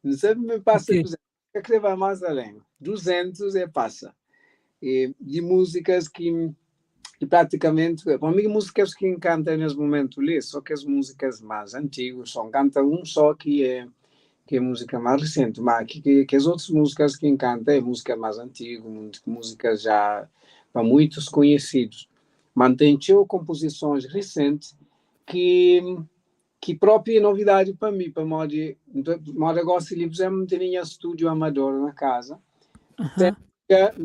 não sabe me passa Ok. 200, é que vai mais além. 200 é passa. E de músicas que praticamente, para mim, músicas que cantam nesse momento ali, só que as músicas mais antigas, só canta um só que é música mais recente, mas que as outras músicas que cantam é música mais antiga, música já para muitos conhecidos. Mantém composições recentes que própria novidade para mim, para modo gosto de não tinha estúdio amador na casa. Aham.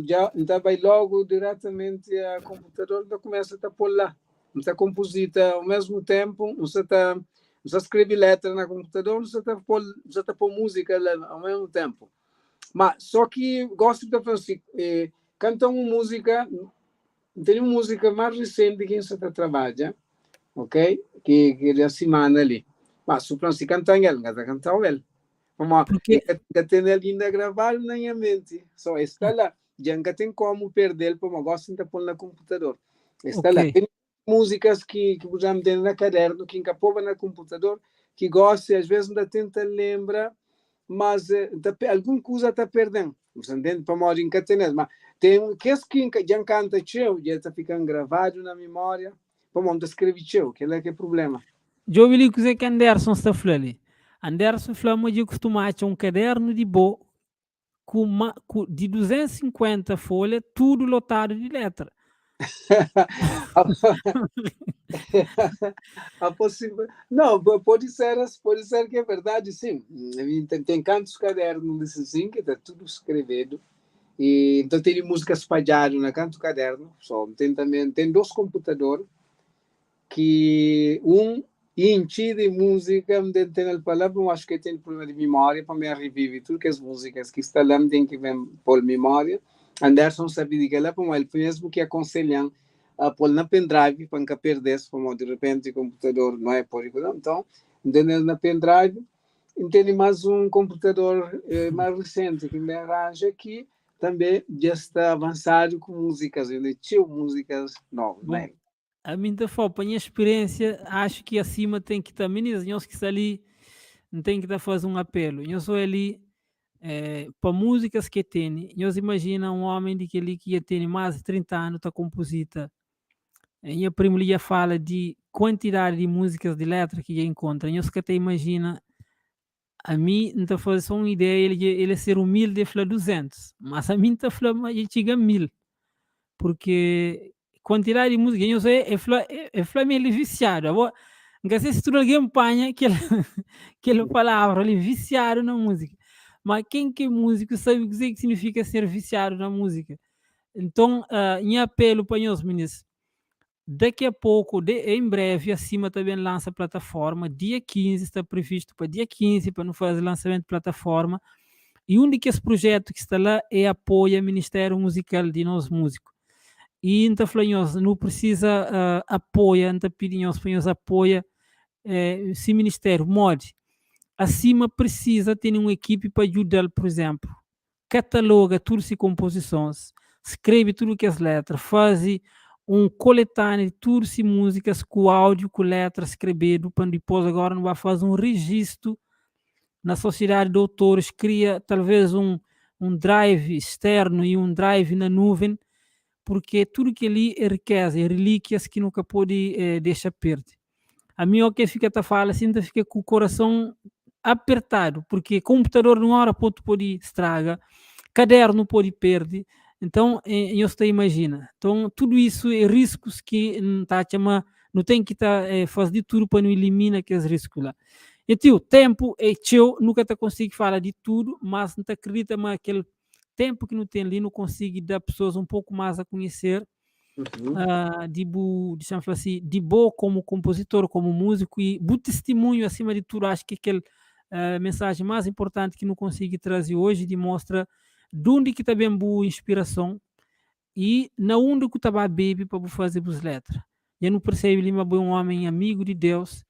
Já vai logo diretamente a computador, então começa a pôr lá. Não está composita ao mesmo tempo, não está escreve letra na computador, não está pôr música lá ao mesmo tempo. Mas só que gosto de fazer cantar uma música, tem uma música mais recente que você trabalha, ok? Que é a semana ali. Mas se você cantar ela, não está cantando ela. Porque, Que tem ainda gravado na minha mente. Só está lá. Já não tem como perder, porque eu gosto de pôr no computador. Está ok. lá. Tem músicas que podemos ter na caderno, que encapova no computador, que gosto e às vezes ainda tenta lembrar, mas alguma coisa está perdendo. Você entende? Para modo encatenar. Mas tem que já canta teu, já está ficando gravado na memória. Para modo escrever teu, que é que é problema. eu ouvi dizer que Anderson está falando ali. Anderson falou que costuma achar um caderno de boa de 250 folhas, tudo lotado de letra. Não, pode ser que é verdade, sim. Tem cantos cadernos desses assim, que está tudo escrevido. E, então tem música espalhada na canto caderno. Só. Tem também, tem dois computadores, que enche de música, tem a palavra, eu acho que tem problema de memória, para me reviver tudo que as músicas que está lá, tem que ver por memória. Anderson sabe de que lá, como ele mesmo que aconselham a pôr na pendrive, para não perder, como de repente o computador não é por isso. Então, entendeu na pendrive, tem mais um computador mais recente que me arranja aqui, também já está avançado com músicas, ele tinha músicas novas, Bom, né? a mim da FOP, a minha experiência, acho que acima tem que estar, meninas, nós que está ali, não tem que estar fazer um apelo. Eu sou ali, para músicas que tem, nós imagina um homem de que ali que ia ter mais de 30 anos, está composita. E a primeira fala de quantidade de músicas de letra que ia encontra. Nós que até imagina, a mim, não está fazer só uma ideia, ele ser humilde e falar 200, mas a mim está falando, ele chega a 1000. Porque quantidade de música, eu sei, é Flamengo viciado. Agora, não sei se tu alguém empanha aquela palavra ali, viciado na música. Mas quem que é músico sabe o que significa ser viciado na música. Então, em apelo para os meninos, daqui a pouco, em breve, acima também lança a plataforma. Dia 15 está previsto para dia 15 para não fazer lançamento de plataforma. E um desses projetos que está lá é apoio ao Ministério Musical de nós músicos. E então falamos, não precisa apoia, então pedimos para apoia esse ministério, mode. Acima precisa ter uma equipe para ajudar, por exemplo, cataloga todas as composições, escreve tudo que as letras, faz um coletâneo de todas as músicas com áudio, com letras, escrevido, para depois agora não vai fazer um registro na sociedade de autores, cria talvez um drive externo e um drive na nuvem, porque tudo que ali é riqueza, é relíquias que nunca pode deixar perder. A mim, o que fica a falar assim, fica com o coração apertado, porque computador numa hora pode estraga, caderno pode perder, então, eu estou imagina. Então, tudo isso é riscos que tá chama não tem que estar faz de tudo para não eliminar aqueles riscos lá. E tio, tempo é teu, nunca te consigo falar de tudo, mas não te acredita, mas aquele tempo que não tem ali, não consigo dar pessoas um pouco mais a conhecer Uhum. de bu deixa-me falar assim, de Bo como compositor, como músico e bu testemunho acima de tudo, acho que aquele, mensagem mais importante que não consigo trazer hoje, demonstra de onde que está bem boa inspiração e na onde que estava a baby para bu fazer as letras. Eu não percebo ele é um homem amigo de Deus,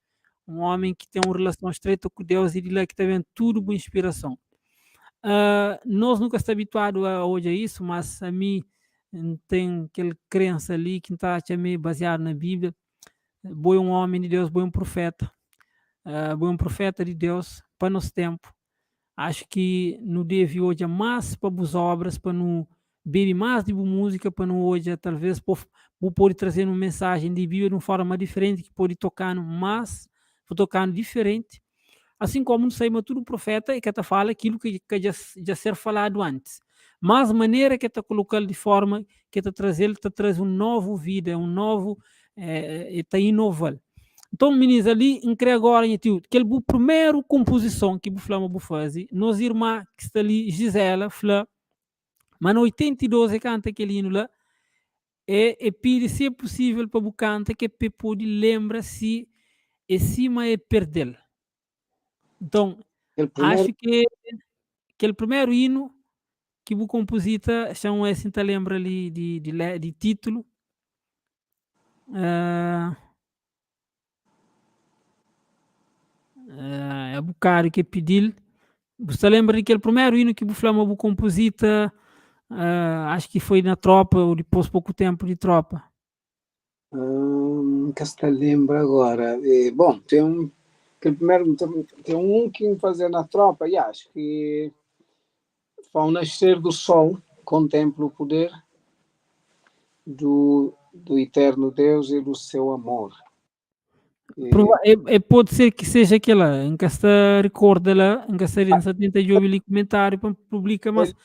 um homem que tem uma relação estreita com Deus e de lá que está vendo tudo boa inspiração. Nós nunca está habituado a hoje a isso, mas a mim tem aquela crença ali que está meio baseado na Bíblia. Boi um homem de Deus, boi um profeta, boi um profeta de Deus para nosso tempo. Acho que não deve hoje mais para as obras, para não beber mais de boa música, para não hoje talvez pode trazer uma mensagem de Bíblia de uma forma diferente, que pode tocar mais, tocar diferente. Assim como não sei, mas tudo profeta e que te fala aquilo que já ser falado antes. Mas a maneira que te colocar de forma que te traz um novo vida, um novo, te inovar. Então, meninos, ali, em que agora, em tio, que o primeiro composição que o Flama bu fazer, nós irmã que está ali, Gisela, Flá, mas no 82 canta aquele hino lá, e pede se é possível para o canta que pode lembra se e cima é perder. Então, El primeiro, acho que aquele primeiro hino que o composita chama assim, te lembra ali de título. ah, é bocado que pedir. Você lembra daquele primeiro hino que o Flama o composita? Acho que foi na tropa, ou depois pouco tempo de tropa. que se lembra agora. Bom, aquele primeiro, tem um que fazer na tropa, e acho que ao nascer do sol, contempla o poder do eterno Deus e do seu amor. Pode ser que seja aquela em que está recorda lá, em que está em 78 ali comentário para publicar, mas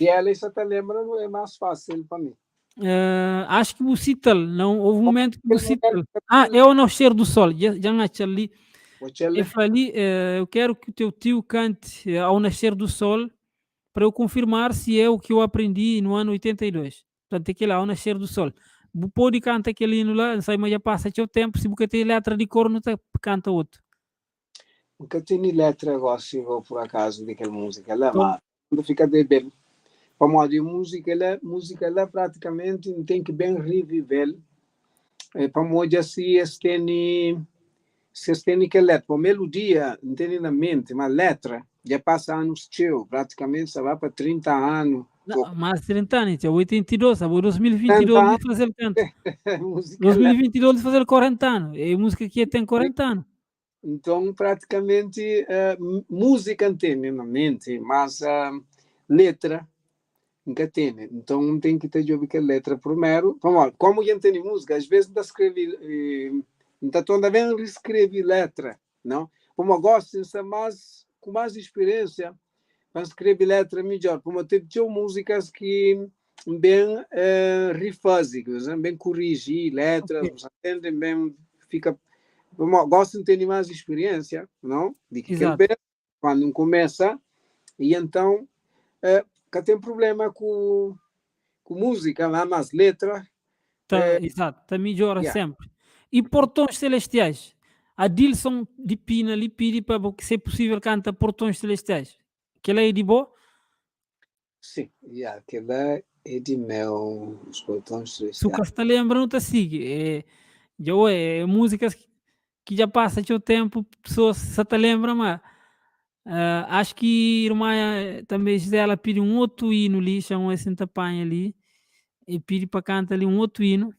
E ela, se te lembra, não é mais fácil para mim. acho que o Cital, não houve um momento que o Ele não Cital. É o Nascer do Sol, já nasce ali. Eu quer falei, eu quero que o teu tio cante ao nascer do sol para eu confirmar se é o que eu aprendi no ano 82. Portanto, aquele ao nascer do sol. Pode cantar aquele hino lá, não sei, mas já passa o tempo, se você tem letra de cor, não tá, canta outro. nunca tenho letra gosto, por acaso, daquela música lá, Então, mas quando fica de bem. Como a de música lá praticamente tem que bem reviver. Para moja se tem que letra, a melodia não tem na mente, mas letra já passa anos teu, praticamente só vai para 30 anos. não, mais 30 anos, é 82, agora 30 2022 anos de fazer canto. música letra. 2022 de fazer 40 anos. É música que tem 40 anos. Então, praticamente, música tem na mente, mas letra nunca tem. Então, tem que ter de ouvir a letra primeiro. Como a gente tem música, às vezes não escreve, não está toda bem escrever letra, não? Como eu gosto de ser mais, com mais experiência, para escrever letra melhor. Como tem músicas que bem refazem, bem corrigir letras, Ok, você entende bem, fica gosto de ter mais experiência, não? De que ele exato. quando começa, e então que tem problema com música, lá nas letras. Tá, exato, tá melhora Yeah. sempre. E Portões Celestiais? A Dilson de Pina lhe pede para que, se é possível, canta Portões Celestiais. Que ela é de boa? Sim, yeah, aquela é de mel, os botões Se o celestiais. está lembra, não te sigue. Músicas que já passa o tempo, pessoas se te lembram, mas acho que a irmã também Gisela pede um outro hino ali, chamam esse tapanha ali, e pede para cantar ali um outro hino.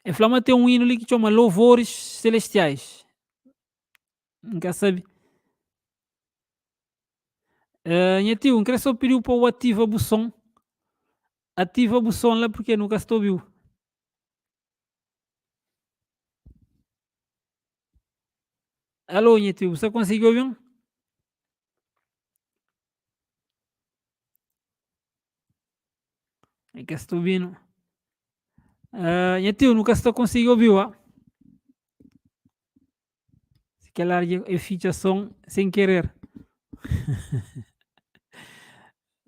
A Flama tem um hino ali que chama Louvores Celestiais. Nunca sabe. Minha tio, não queria só pedir para o ativa o som. Ativa o som lá porque nunca se ouviu. Alô, minha tio, você conseguiu ouvir? É que estou ouvindo. Minha tio, nunca estou conseguindo ouvir, ó. Se calhar eu fiz a som sem querer.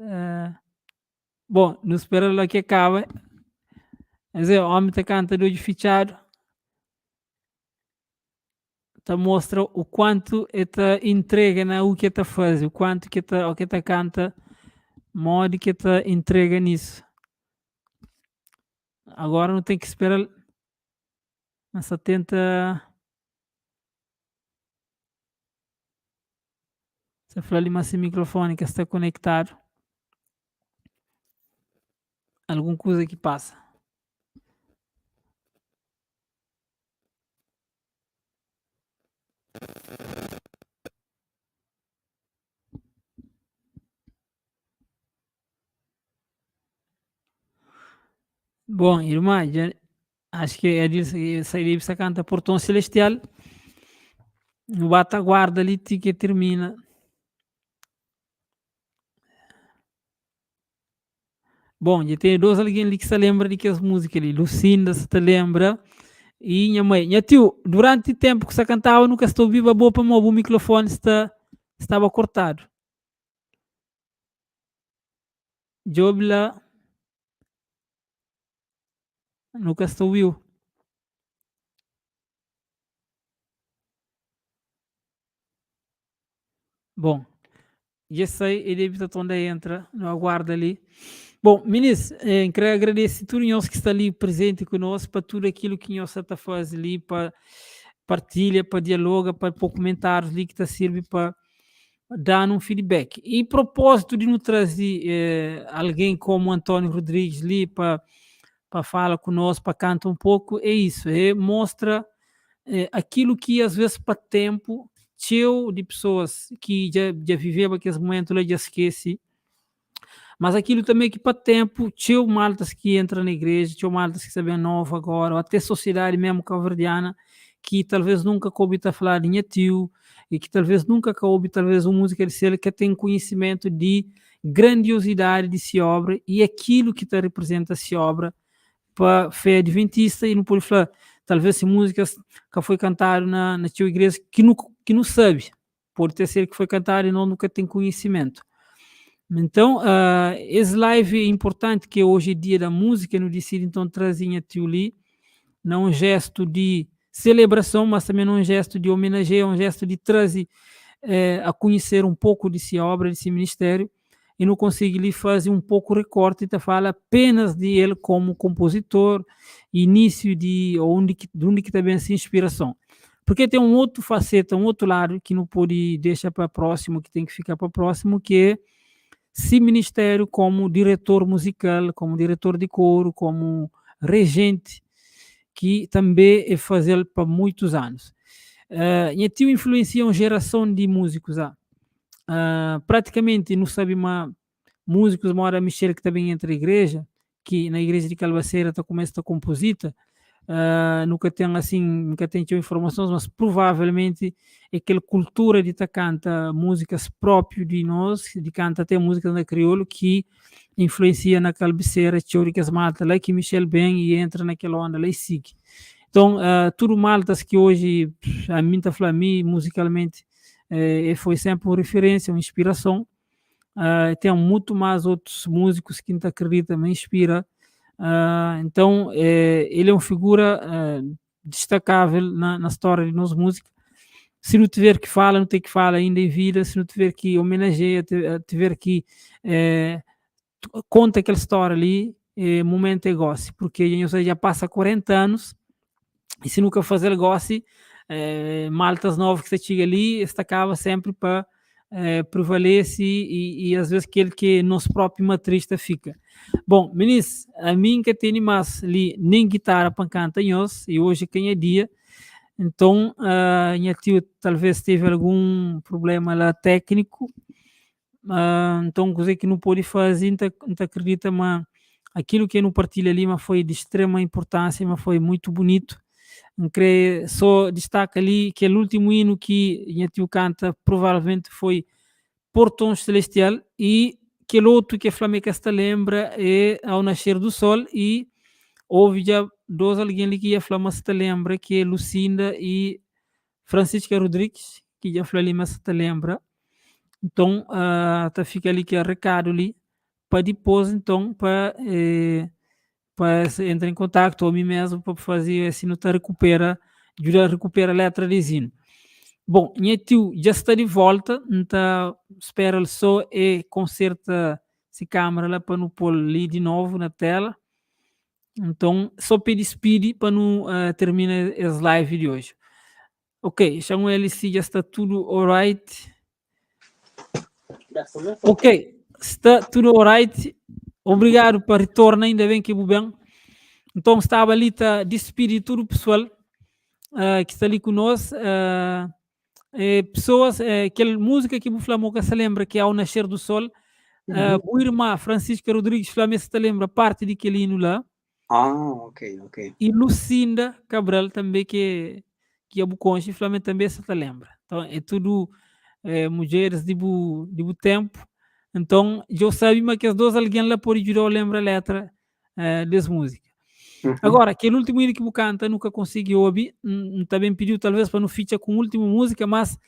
Ah, bom, não espero lá que acabe. Mas é, o homem está cantando de fichado, tá mostra o quanto está entrega na o que está faz, o quanto que está o que está canta, modo que está entrega nisso. Agora não tem que esperar, mas só tenta se falar ali mais microfone que está conectado, alguma coisa que passa. Bom, irmã, acho que é disso que sairia precisa canta Portão Celestial, no bata guarda ali que termina. Bom, e tem dois alguém ali que se lembra de que as músicas ali, Lucinda se te lembra, e minha mãe. Minha tio, durante o tempo que você cantava, nunca estou viva boa para mover o microfone estava cortado. Jobla, nunca estou viu. Bom, já sei, ele evita onde entra, não aguarda ali. Bom, ministro, queria agradecer tudo nós que está ali presente conosco, para tudo aquilo que nós está fazendo ali, para partilha, para dialoga, para comentários ali que está servindo para dar um feedback. E propósito de nos trazer alguém como Antônio Rodrigues ali para falar conosco, para cantar um pouco, é isso, mostra aquilo que às vezes para tempo, cheio de pessoas que já viveram aqueles momentos, já esquece, mas aquilo também que para tempo, tinha maltas que entram na igreja, tinha maltas que sabem novo agora, ou até sociedade mesmo cabo-verdiana, que talvez nunca coube a falar de tio, e que talvez nunca coube talvez uma música de ser que tem conhecimento de grandiosidade de se obra e aquilo que te representa se obra para fé adventista e não pode falar, talvez se músicas que foi cantado na tua igreja que não sabe, pode ter sido que foi cantado e não nunca tem conhecimento. Então, esse live é importante que hoje é dia da música, não decide então trazer a Tiuli, não é um gesto de celebração, mas também não é um gesto de homenagem, é um gesto de trazer a conhecer um pouco dessa obra, desse ministério, e não consigo lhe fazer um pouco recorte, e fala apenas de ele como compositor, início de onde que também essa inspiração. Porque tem um outro faceta, um outro lado que não pode deixar para próximo, que tem que ficar para próximo, que é se ministério como diretor musical, como diretor de coro, como regente, que também é fazer para muitos anos. E tio influencia uma geração de músicos. Praticamente não sabe mais músicos, mora Michel que também entra na igreja, que na igreja de Calvaceira está começa a composita, nunca tem assim, nunca tem informações, mas provavelmente é aquela cultura de canta músicas próprio de nós, de canta até músicas na crioulo que influencia na calbiceira, teóricas malta lá que Michel bem e entra naquela onda lá e sigue. Então, tudo maltas que hoje a mim está falando musicalmente foi sempre uma referência, uma inspiração. Tem muito mais outros músicos que não acreditam, me inspira. Então, ele é uma figura destacável na história de nossa música. Se não tiver que falar, não tem que falar ainda em vida. Se não tiver que homenagear, tiver que conta aquela história ali, momento é gosse, porque já passa 40 anos e se nunca fazer gosse, maltas novas que você chega ali, destacava sempre para prevalece e às vezes aquele que nosso próprio matrista fica. Bom, ministro, a mim que tem mais ali nem guitarra para cantar e hoje quem é dia, então minha tio talvez teve algum problema lá técnico, então coisa que não pode fazer, não acredita, mas aquilo que não partilha ali mas foi de extrema importância, mas foi muito bonito Queria só destaca ali que o último hino que minha tio canta provavelmente foi Portões Celestial e aquele outro que a Flamengo esta lembra é Ao Nascer do Sol e houve já dois alguém ali que a Flamengo esta lembra que é Lucinda e Francisca Rodrigues que já falou ali mas esta lembra. Então, tá fica ali que é recado ali para depois então para entrar em contato ou mim mesmo para fazer assim não tá recupera ajuda a recuperar a letra de zino. Bom, minha tio já está de volta, então espera só e conserta essa câmera lá para não pôr ali de novo na tela. Então, só pedir speed para não terminar as live de hoje. Ok, chamo ele se já está tudo alright. Ok, está tudo alright. Obrigado por retorno, ainda bem que bem. Então, estava ali, tá, despedir todo o pessoal que está ali conosco. Pessoas, aquela música que o Flamengo se lembra que é Ao Nascer do Sol. Uhum. O irmã Francisca Rodrigues Flamengo se lembra parte de aquele hino lá. Ok. E Lucinda Cabral também, que é Buconche, Flamengo também se lembra. Então, é tudo mulheres de tempo. Então, eu sabia que as duas alguém lá por ajudar a lembrar a letra das músicas. Uhum. Agora, aquele último hino que o canta nunca consegui ouvir, também pediu talvez para não ficar com a última música, mas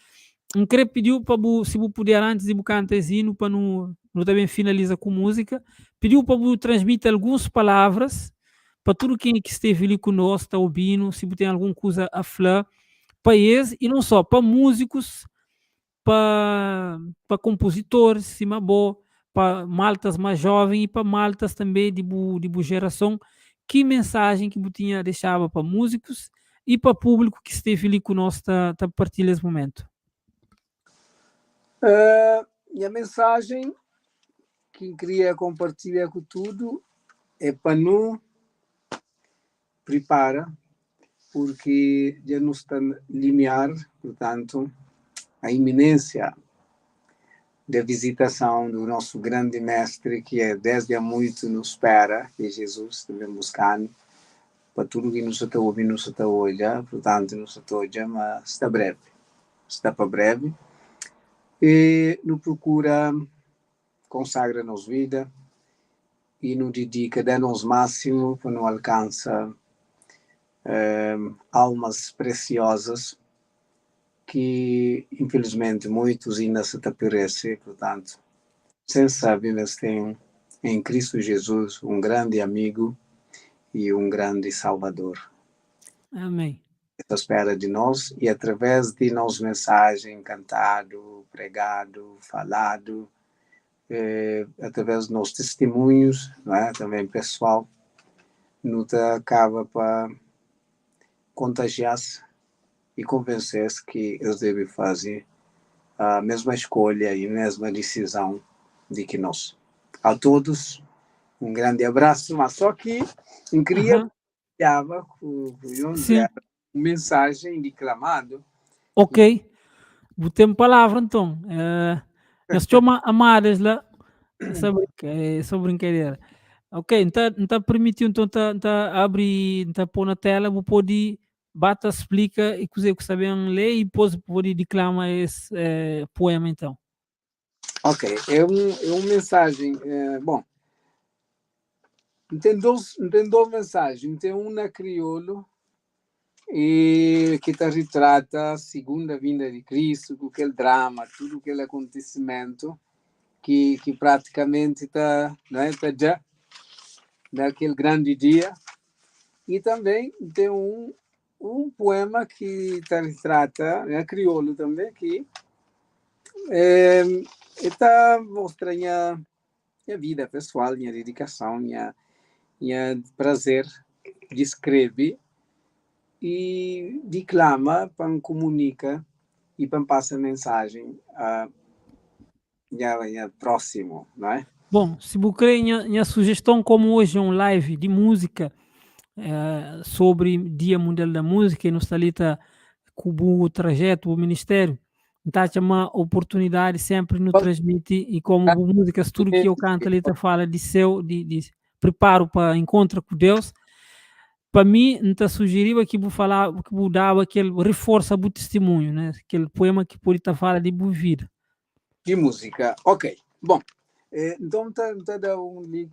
não queria pediu para se você puder antes de cantar esse hino para não também finaliza com música, pediu para você transmitir algumas palavras para tudo quem que esteve ali conosco, está ouvindo, se você tem alguma coisa a falar, para eles e não só, para músicos, para compositores, cima boa, para maltas mais jovens e para maltas também de boa geração. Que mensagem que você tinha deixava para músicos e para público que esteve ali conosco a partilhar esse momento? E a mensagem que queria compartilhar com tudo é para não prepara, porque já nos está limiar, portanto, a iminência da visitação do nosso grande mestre, que é desde há muito nos espera, que é Jesus, também buscando, para tudo que nos está ouvindo, nos está hoje, portanto, nos está hoje, mas está breve, está para breve, e nos procura, consagra nos vida, e nos dedica, dá-nos máximo para não alcançar almas preciosas que, infelizmente, muitos ainda se perecem, portanto, sem saber, mas tem em Cristo Jesus um grande amigo e um grande Salvador. Amém. Essa espera de nós e através de nossa mensagem cantado, pregado, falado, através dos nossos testemunhos, não é? Também pessoal, nos acaba para contagiar-se e convencer-se que eles devem fazer a mesma escolha e a mesma decisão de que nós. A todos, um grande abraço, mas só que eu queria com uma mensagem declamado. Ok, vou ter palavra então. Nós somos amadas lá, essa brincadeira. Ok, então permitiu, então tá abrir, então pôr na tela, vou poder bata, explica e coisa que sabem ler e depois poder declamar esse poema então. Ok, é uma mensagem, bom, tem duas mensagens, tem uma crioulo e que retrata a segunda vinda de Cristo, com aquele drama, tudo aquele acontecimento que praticamente está já naquele grande dia. E também tem um poema que retrata, crioulo também, que está mostrando minha vida pessoal, minha dedicação, minha prazer de escrever e declama para comunicar e para passar mensagem a próximo, não é? Bom, se você minha sugestão, como hoje é um live de música sobre Dia Mundial da Música e nos está ali com o trajeto, o ministério, então é uma oportunidade sempre nos transmitir e como músicas, tudo que eu canto ali fala de preparo para encontro com Deus. para mim, não está sugerindo que vou falar, que vou dar aquele, reforça o testemunho, né? Aquele poema que pode estar falando de boa vida. De música. Ok. Bom, então tá dá link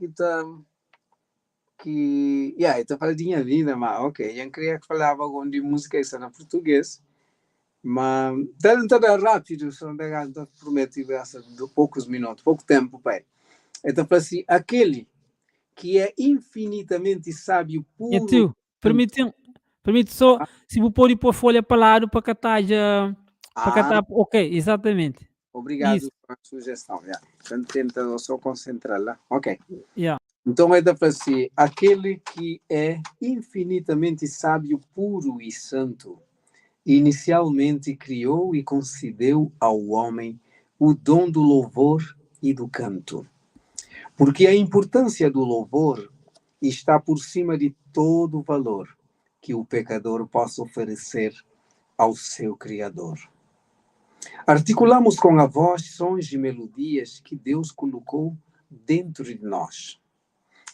que tá falando de minha vida, mas ok. Eu queria que falava de música isso na português, mas tá rápido, só não prometo de poucos minutos, pouco tempo, pai. Então fala assim, aquele que é infinitamente sábio, E puro. tio, permite só, se vou pôr folha para lado para catar já, para catar, ok, exatamente. Obrigado Isso. pela sugestão. Então tenta só concentrar lá. Ok. Yeah. Então é da assim, aquele que é infinitamente sábio, puro e santo, inicialmente criou e concedeu ao homem o dom do louvor e do canto. Porque a importância do louvor está por cima de todo valor que o pecador possa oferecer ao seu Criador. Articulamos com a voz sons e melodias que Deus colocou dentro de nós.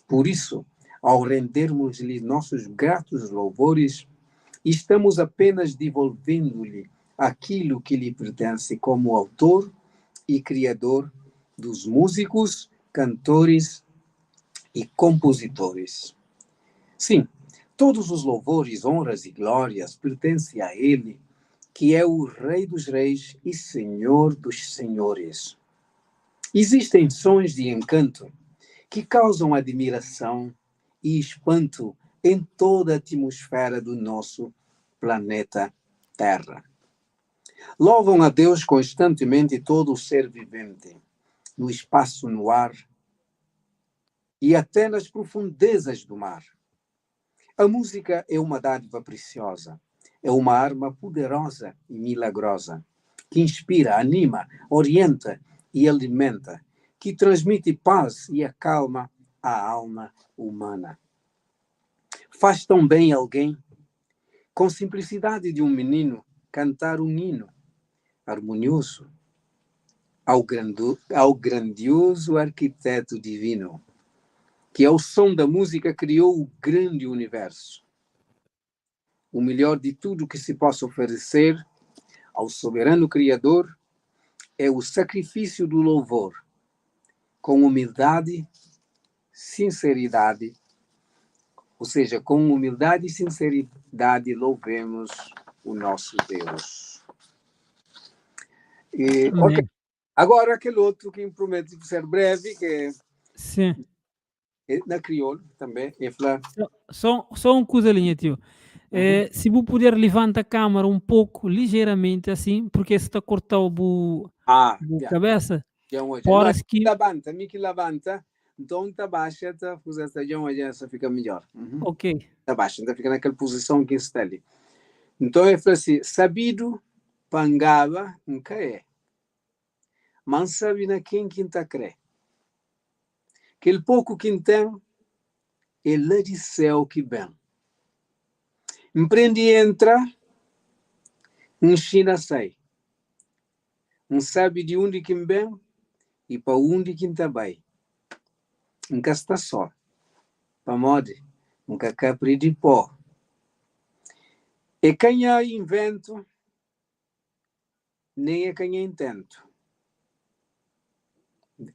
Por isso, ao rendermos-lhe nossos gratos louvores, estamos apenas devolvendo-lhe aquilo que lhe pertence como autor e criador dos músicos, cantores e compositores. Sim, todos os louvores, honras e glórias pertencem a Ele, que é o Rei dos Reis e Senhor dos Senhores. Existem sons de encanto que causam admiração e espanto em toda a atmosfera do nosso planeta Terra. Louvam a Deus constantemente todo o ser vivente, no espaço, no ar e até nas profundezas do mar. A música é uma dádiva preciosa, é uma arma poderosa e milagrosa, que inspira, anima, orienta e alimenta, que transmite paz e acalma a alma humana. Faz tão bem alguém, com simplicidade de um menino, cantar um hino harmonioso ao grandioso arquiteto divino, que ao som da música criou o grande universo. O melhor de tudo que se possa oferecer ao soberano Criador é o sacrifício do louvor, com humildade, sinceridade, ou seja, com humildade e sinceridade louvemos o nosso Deus. Ok. Agora aquele outro que promete ser breve, que Sim. é na crioulo também, é falar... Só uma coisa, linha, tio. Se vou poder levantar a câmera um pouco, ligeiramente assim, porque se está cortando a cabeça, parece que... levanta, então está baixa, está fica melhor. Ok. Está baixa, então fica naquela posição que está ali. Então ele fala assim, sabido pangava nunca é, mas sabe na quem está crê. Aquele pouco que tem, é lá de céu que vem. Empreende e entra, China sai. Sabe de onde que vem e para onde que está vai. Nunca está só. Para mode, nunca capri de pó. E quem é invento, nem é quem é intento.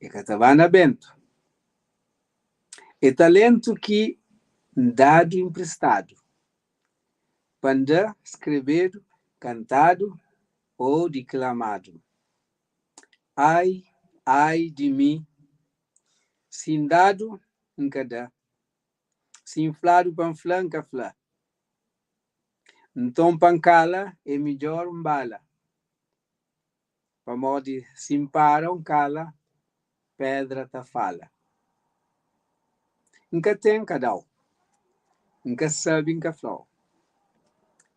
É catabana bento. É talento que dado emprestado. Para escrever, cantado ou declamado. Ai, ai de mim, sem dado, nunca dá. Se inflado, panflã, nunca flá. Então, pancala é melhor bala. Para modo se impara, cala, pedra ta fala. Nunca tem cadal. Nunca sabe, nunca fló.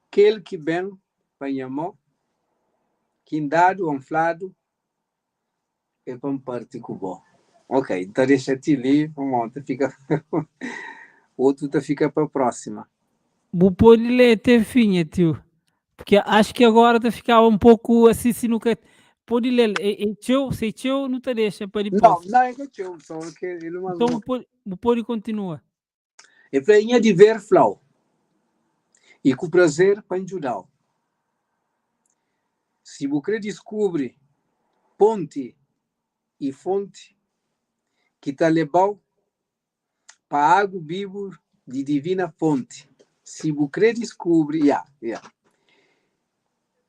Aquele que bem, panhamó, quem dado, inflado, é para parte cubó. Ok, então deixa-te ali, vamos, fica... outro fica para a próxima. Vou pôr ele até fim, tio. Porque acho que agora está ficar um pouco assim, se nunca... Pode ler, se teu, não te deixa para depois. Não é que teu, só que ele não... Então, vou pôr e continua. É para de ver flow. e com prazer para ajudar. Se você descobre ponte e fonte que está levando para a água viva de divina fonte, se você descobre,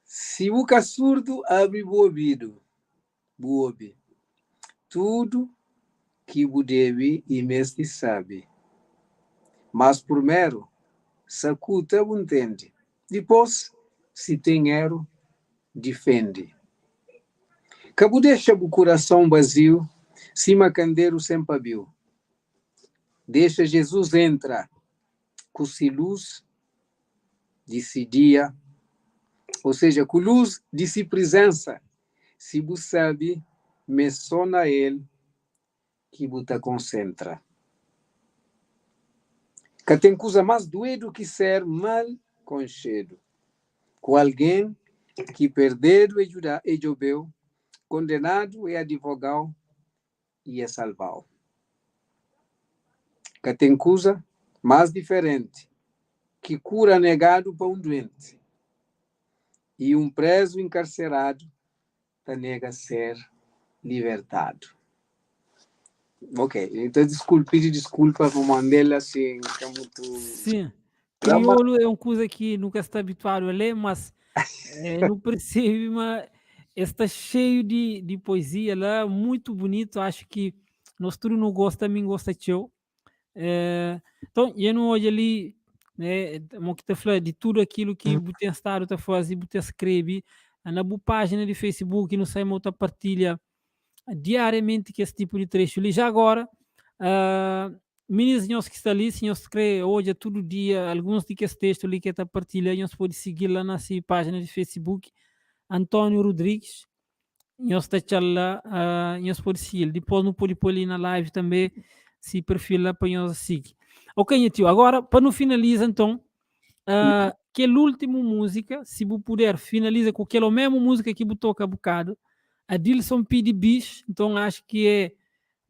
se você é surdo, abre o ouvido, ouve tudo que você deve e mestre sabe. Mas primeiro, sacuta o entende. Depois, se tem erro, defende. Cabo deixa o coração vazio, cima candeiro sem pavio. Deixa Jesus entrar, com luz de dia, ou seja, com luz de si presença. Se você sabe, me sona ele, que você concentra. Que tem coisa mais doido que ser mal conchedo. Com alguém que perdido e joveu, condenado e advogado e é salvado. Que tem coisa mais diferente que cura negado para um doente e um preso encarcerado tá nega ser libertado. Ok, então pedir desculpa para Mandela assim, que é muito... Sim, crioulo é uma coisa que nunca está habituado a ler, mas não percebe, mas está cheio de poesia lá, muito bonito. Acho que nós tudo não gosta, mim gosta de eu. Então, eu não olho ali, né, mo que tá falando de tudo aquilo que você está a fazer, você escreve na boa página de Facebook, não sei, outra partilha diariamente que esse tipo de trecho ali. Já agora, meninos senhores que está ali, senhores que escreve hoje, todo dia, alguns de que esse texto ali que está partilha, senhores pode seguir lá na nossa página de Facebook, Antônio Rodrigues, senhores está lá, senhores pode seguir. Depois não pode pôr ali na live também, se perfil lá para nós seguir. Ok, tio, agora, para não finalizar então, aquela última música, se você puder, finaliza com aquela mesma música que você toca a bocado, a Dilson pede bis, então acho que é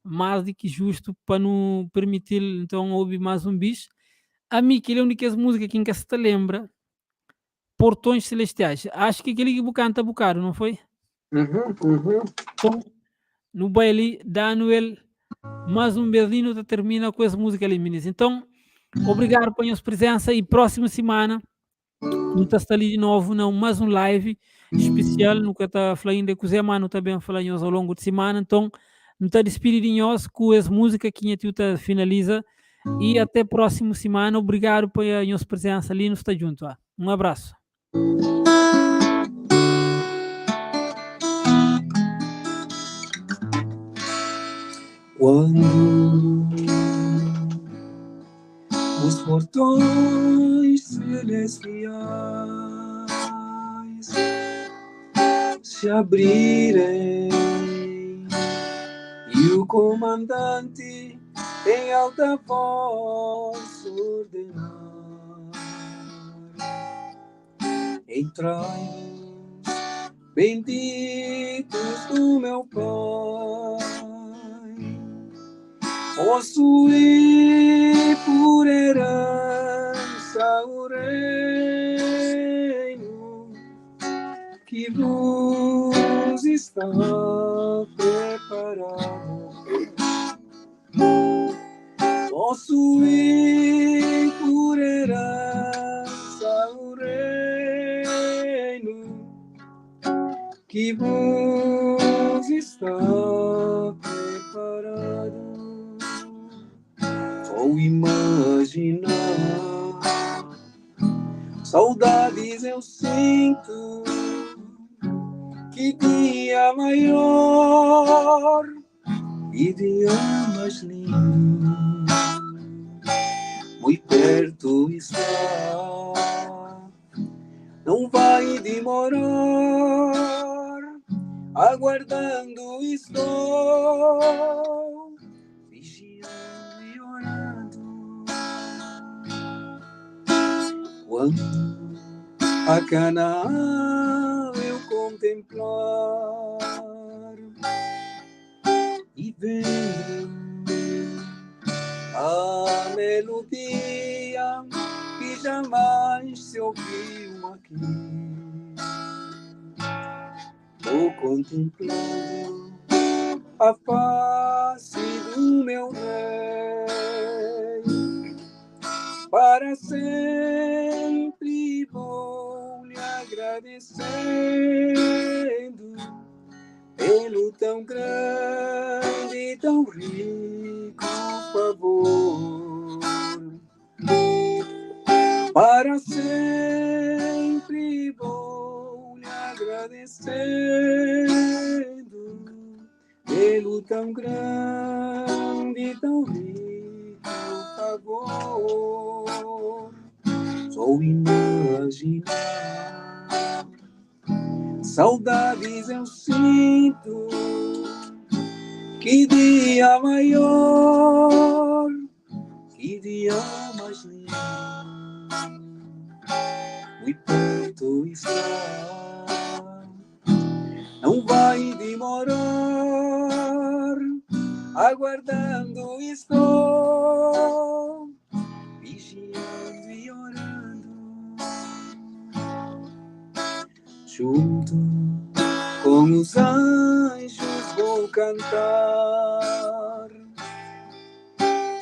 mais do que justo para não permitir então ouvir mais um bis. A mim, que é a única música que se te lembra, Portões Celestiais. Acho que aquele que você canta bocado, não foi? Então, no baile, Daniel, mais um belinho termina com essa música ali, meninas. Então, obrigado por a sua presença e próxima semana não está ali de novo, não, mais um live especial, nunca está falando com o Zé Mano, também falando ao longo de semana, então não está despedido de nós com essa música que a Tuta finaliza e até próxima semana, obrigado por a nossa presença ali, nos está junto, um abraço. Quando os portões celestiais se abrirem e o comandante em alta voz ordenar: entrai, benditos do meu Pai, possuí por herança o reino que vos está preparado. Possuí por herança o reino que vos está preparado. Vou imaginar, saudades eu sinto, que dia maior e dia mais lindo, muito perto está, não vai demorar, aguardando estou, vigiando e orando. Quando a Canaã eu contemplar e vendo a melodia que jamais se ouviu aqui. Vou contemplando a face do meu rei, para sempre vou lhe agradecendo pelo tão grande e tão rico favor. Para sempre vou lhe agradecendo pelo tão grande e tão rico favor. Sou imaginar, saudades eu sinto, que dia maior, que dia mais lindo, muito perto está, não vai demorar, aguardando estou, vigiando e orando, junto com os anjos vou cantar,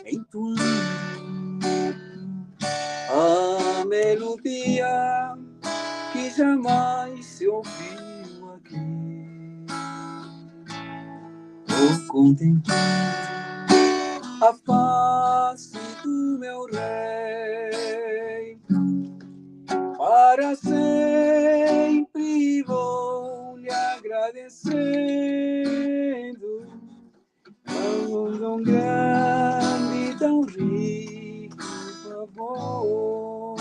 entoando a melodia que jamais se ouviu aqui. Vou contemplando a face do meu rei, para sempre vou lhe agradecendo tão grande e tão rico favor.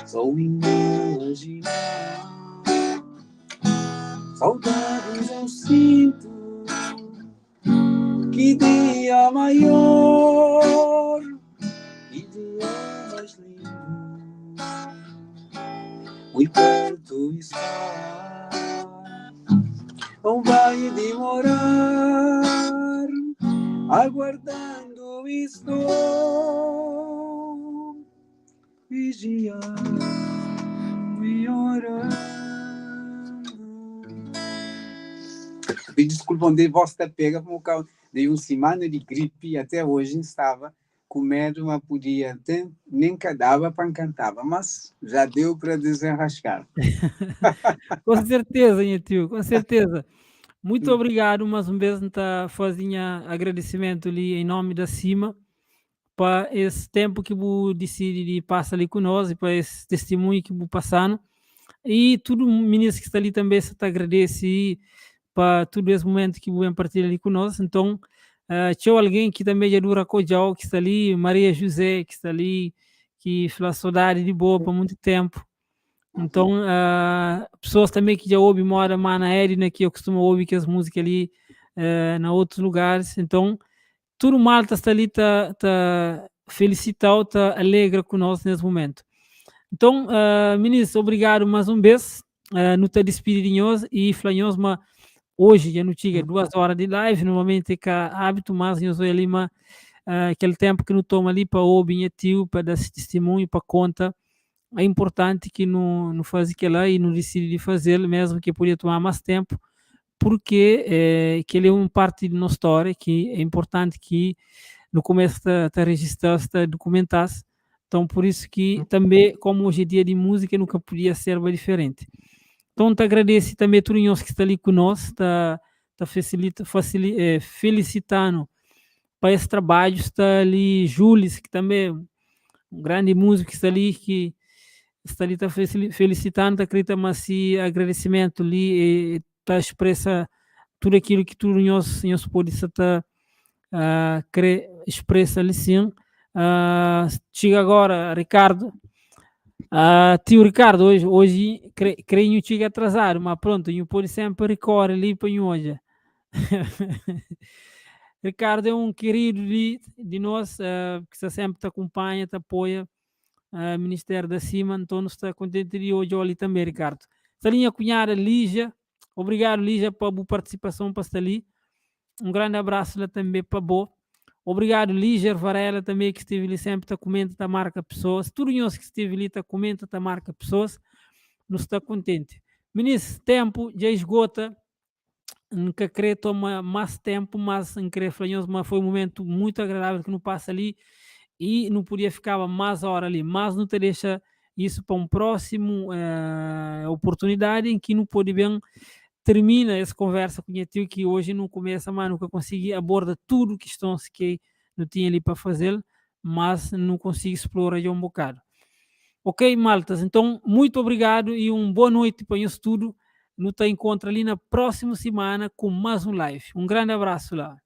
Sou imaginar, saudades eu sinto, que dia maior, que dia mais lindo, muito perto está, não vai demorar, aguardando estou, vigiando e orando. Me desculpam de vossa pega, por causa de uma semana de gripe, até hoje estava comendo, mas podia até, nem dava para cantar, mas já deu para desenrascar. Com certeza, meu tio, com certeza. Muito obrigado mais uma vez, tá fazendo agradecimento ali em nome da Cima para esse tempo que você decide de passar ali conosco, para esse testemunho que você passando. E todo ministro que está ali também se te agradece para todo esse momento que você partilha ali conosco. Então, tinha alguém que também já dura Cojal, que está ali, Maria José, que está ali, que fala saudade de boa por muito tempo. Então, pessoas também que já ouvem mora na Edna, que eu costumo ouvir que as músicas ali em outros lugares. Então, todo malta está ali, tá felicitado, tá alegre conosco nesse momento. Então, ministro, obrigado mais uma vez. Não está despedindo e falamos, mas hoje já não tinha 2 horas de live, normalmente é que hábito, mas eu sou ali, mas aquele tempo que não toma ali para ouvir tio, para dar esse testemunho, para conta, é importante que não faz aquilo e não decide de fazer, mesmo que podia tomar mais tempo, porque que ele é uma parte da nossa história, que é importante que no começo está registrado, está documentado. Então, por isso que também, como hoje é dia de música, nunca podia ser diferente. Então, te agradeço também a todos que estão ali conosco, está felicitando para esse trabalho. Está ali Júlio, que também é um grande músico, que está ali, está felicitando, acredita, mas esse agradecimento ali está expressa tudo aquilo que tudo nós pode estar expressa ali sim. Chega agora, Ricardo. Tio Ricardo, hoje creio que chega atrasado, mas pronto, eu pode sempre recorrer ali para hoje. Ricardo é um querido de nós, que está sempre te acompanha, te apoia, Ministério da Cima, então está contente de hoje ali também, Ricardo. Está ali a cunhada Lígia, obrigado Lígia pela boa participação para estar ali. Um grande abraço lá também para Bo. Obrigado, Líger Varela, também, que esteve ali sempre, tá comenta, tá marca pessoas. Tudo nós que esteve ali, tá comenta, tá marca pessoas. Nos está contente. Ministro, tempo já esgota. Nunca querer tomar mais tempo, mas em querer falar, mas foi um momento muito agradável que não passa ali e não podia ficar mais hora ali, mas não te deixa isso para um próximo oportunidade em que não pode bem termina essa conversa com o tio que hoje não começa, mas nunca consegui abordar tudo questões que não tinha ali para fazer, mas não consigo explorar já um bocado. Ok, maltas, então muito obrigado e uma boa noite para isso tudo. Nos encontra ali na próxima semana com mais um live. Um grande abraço lá.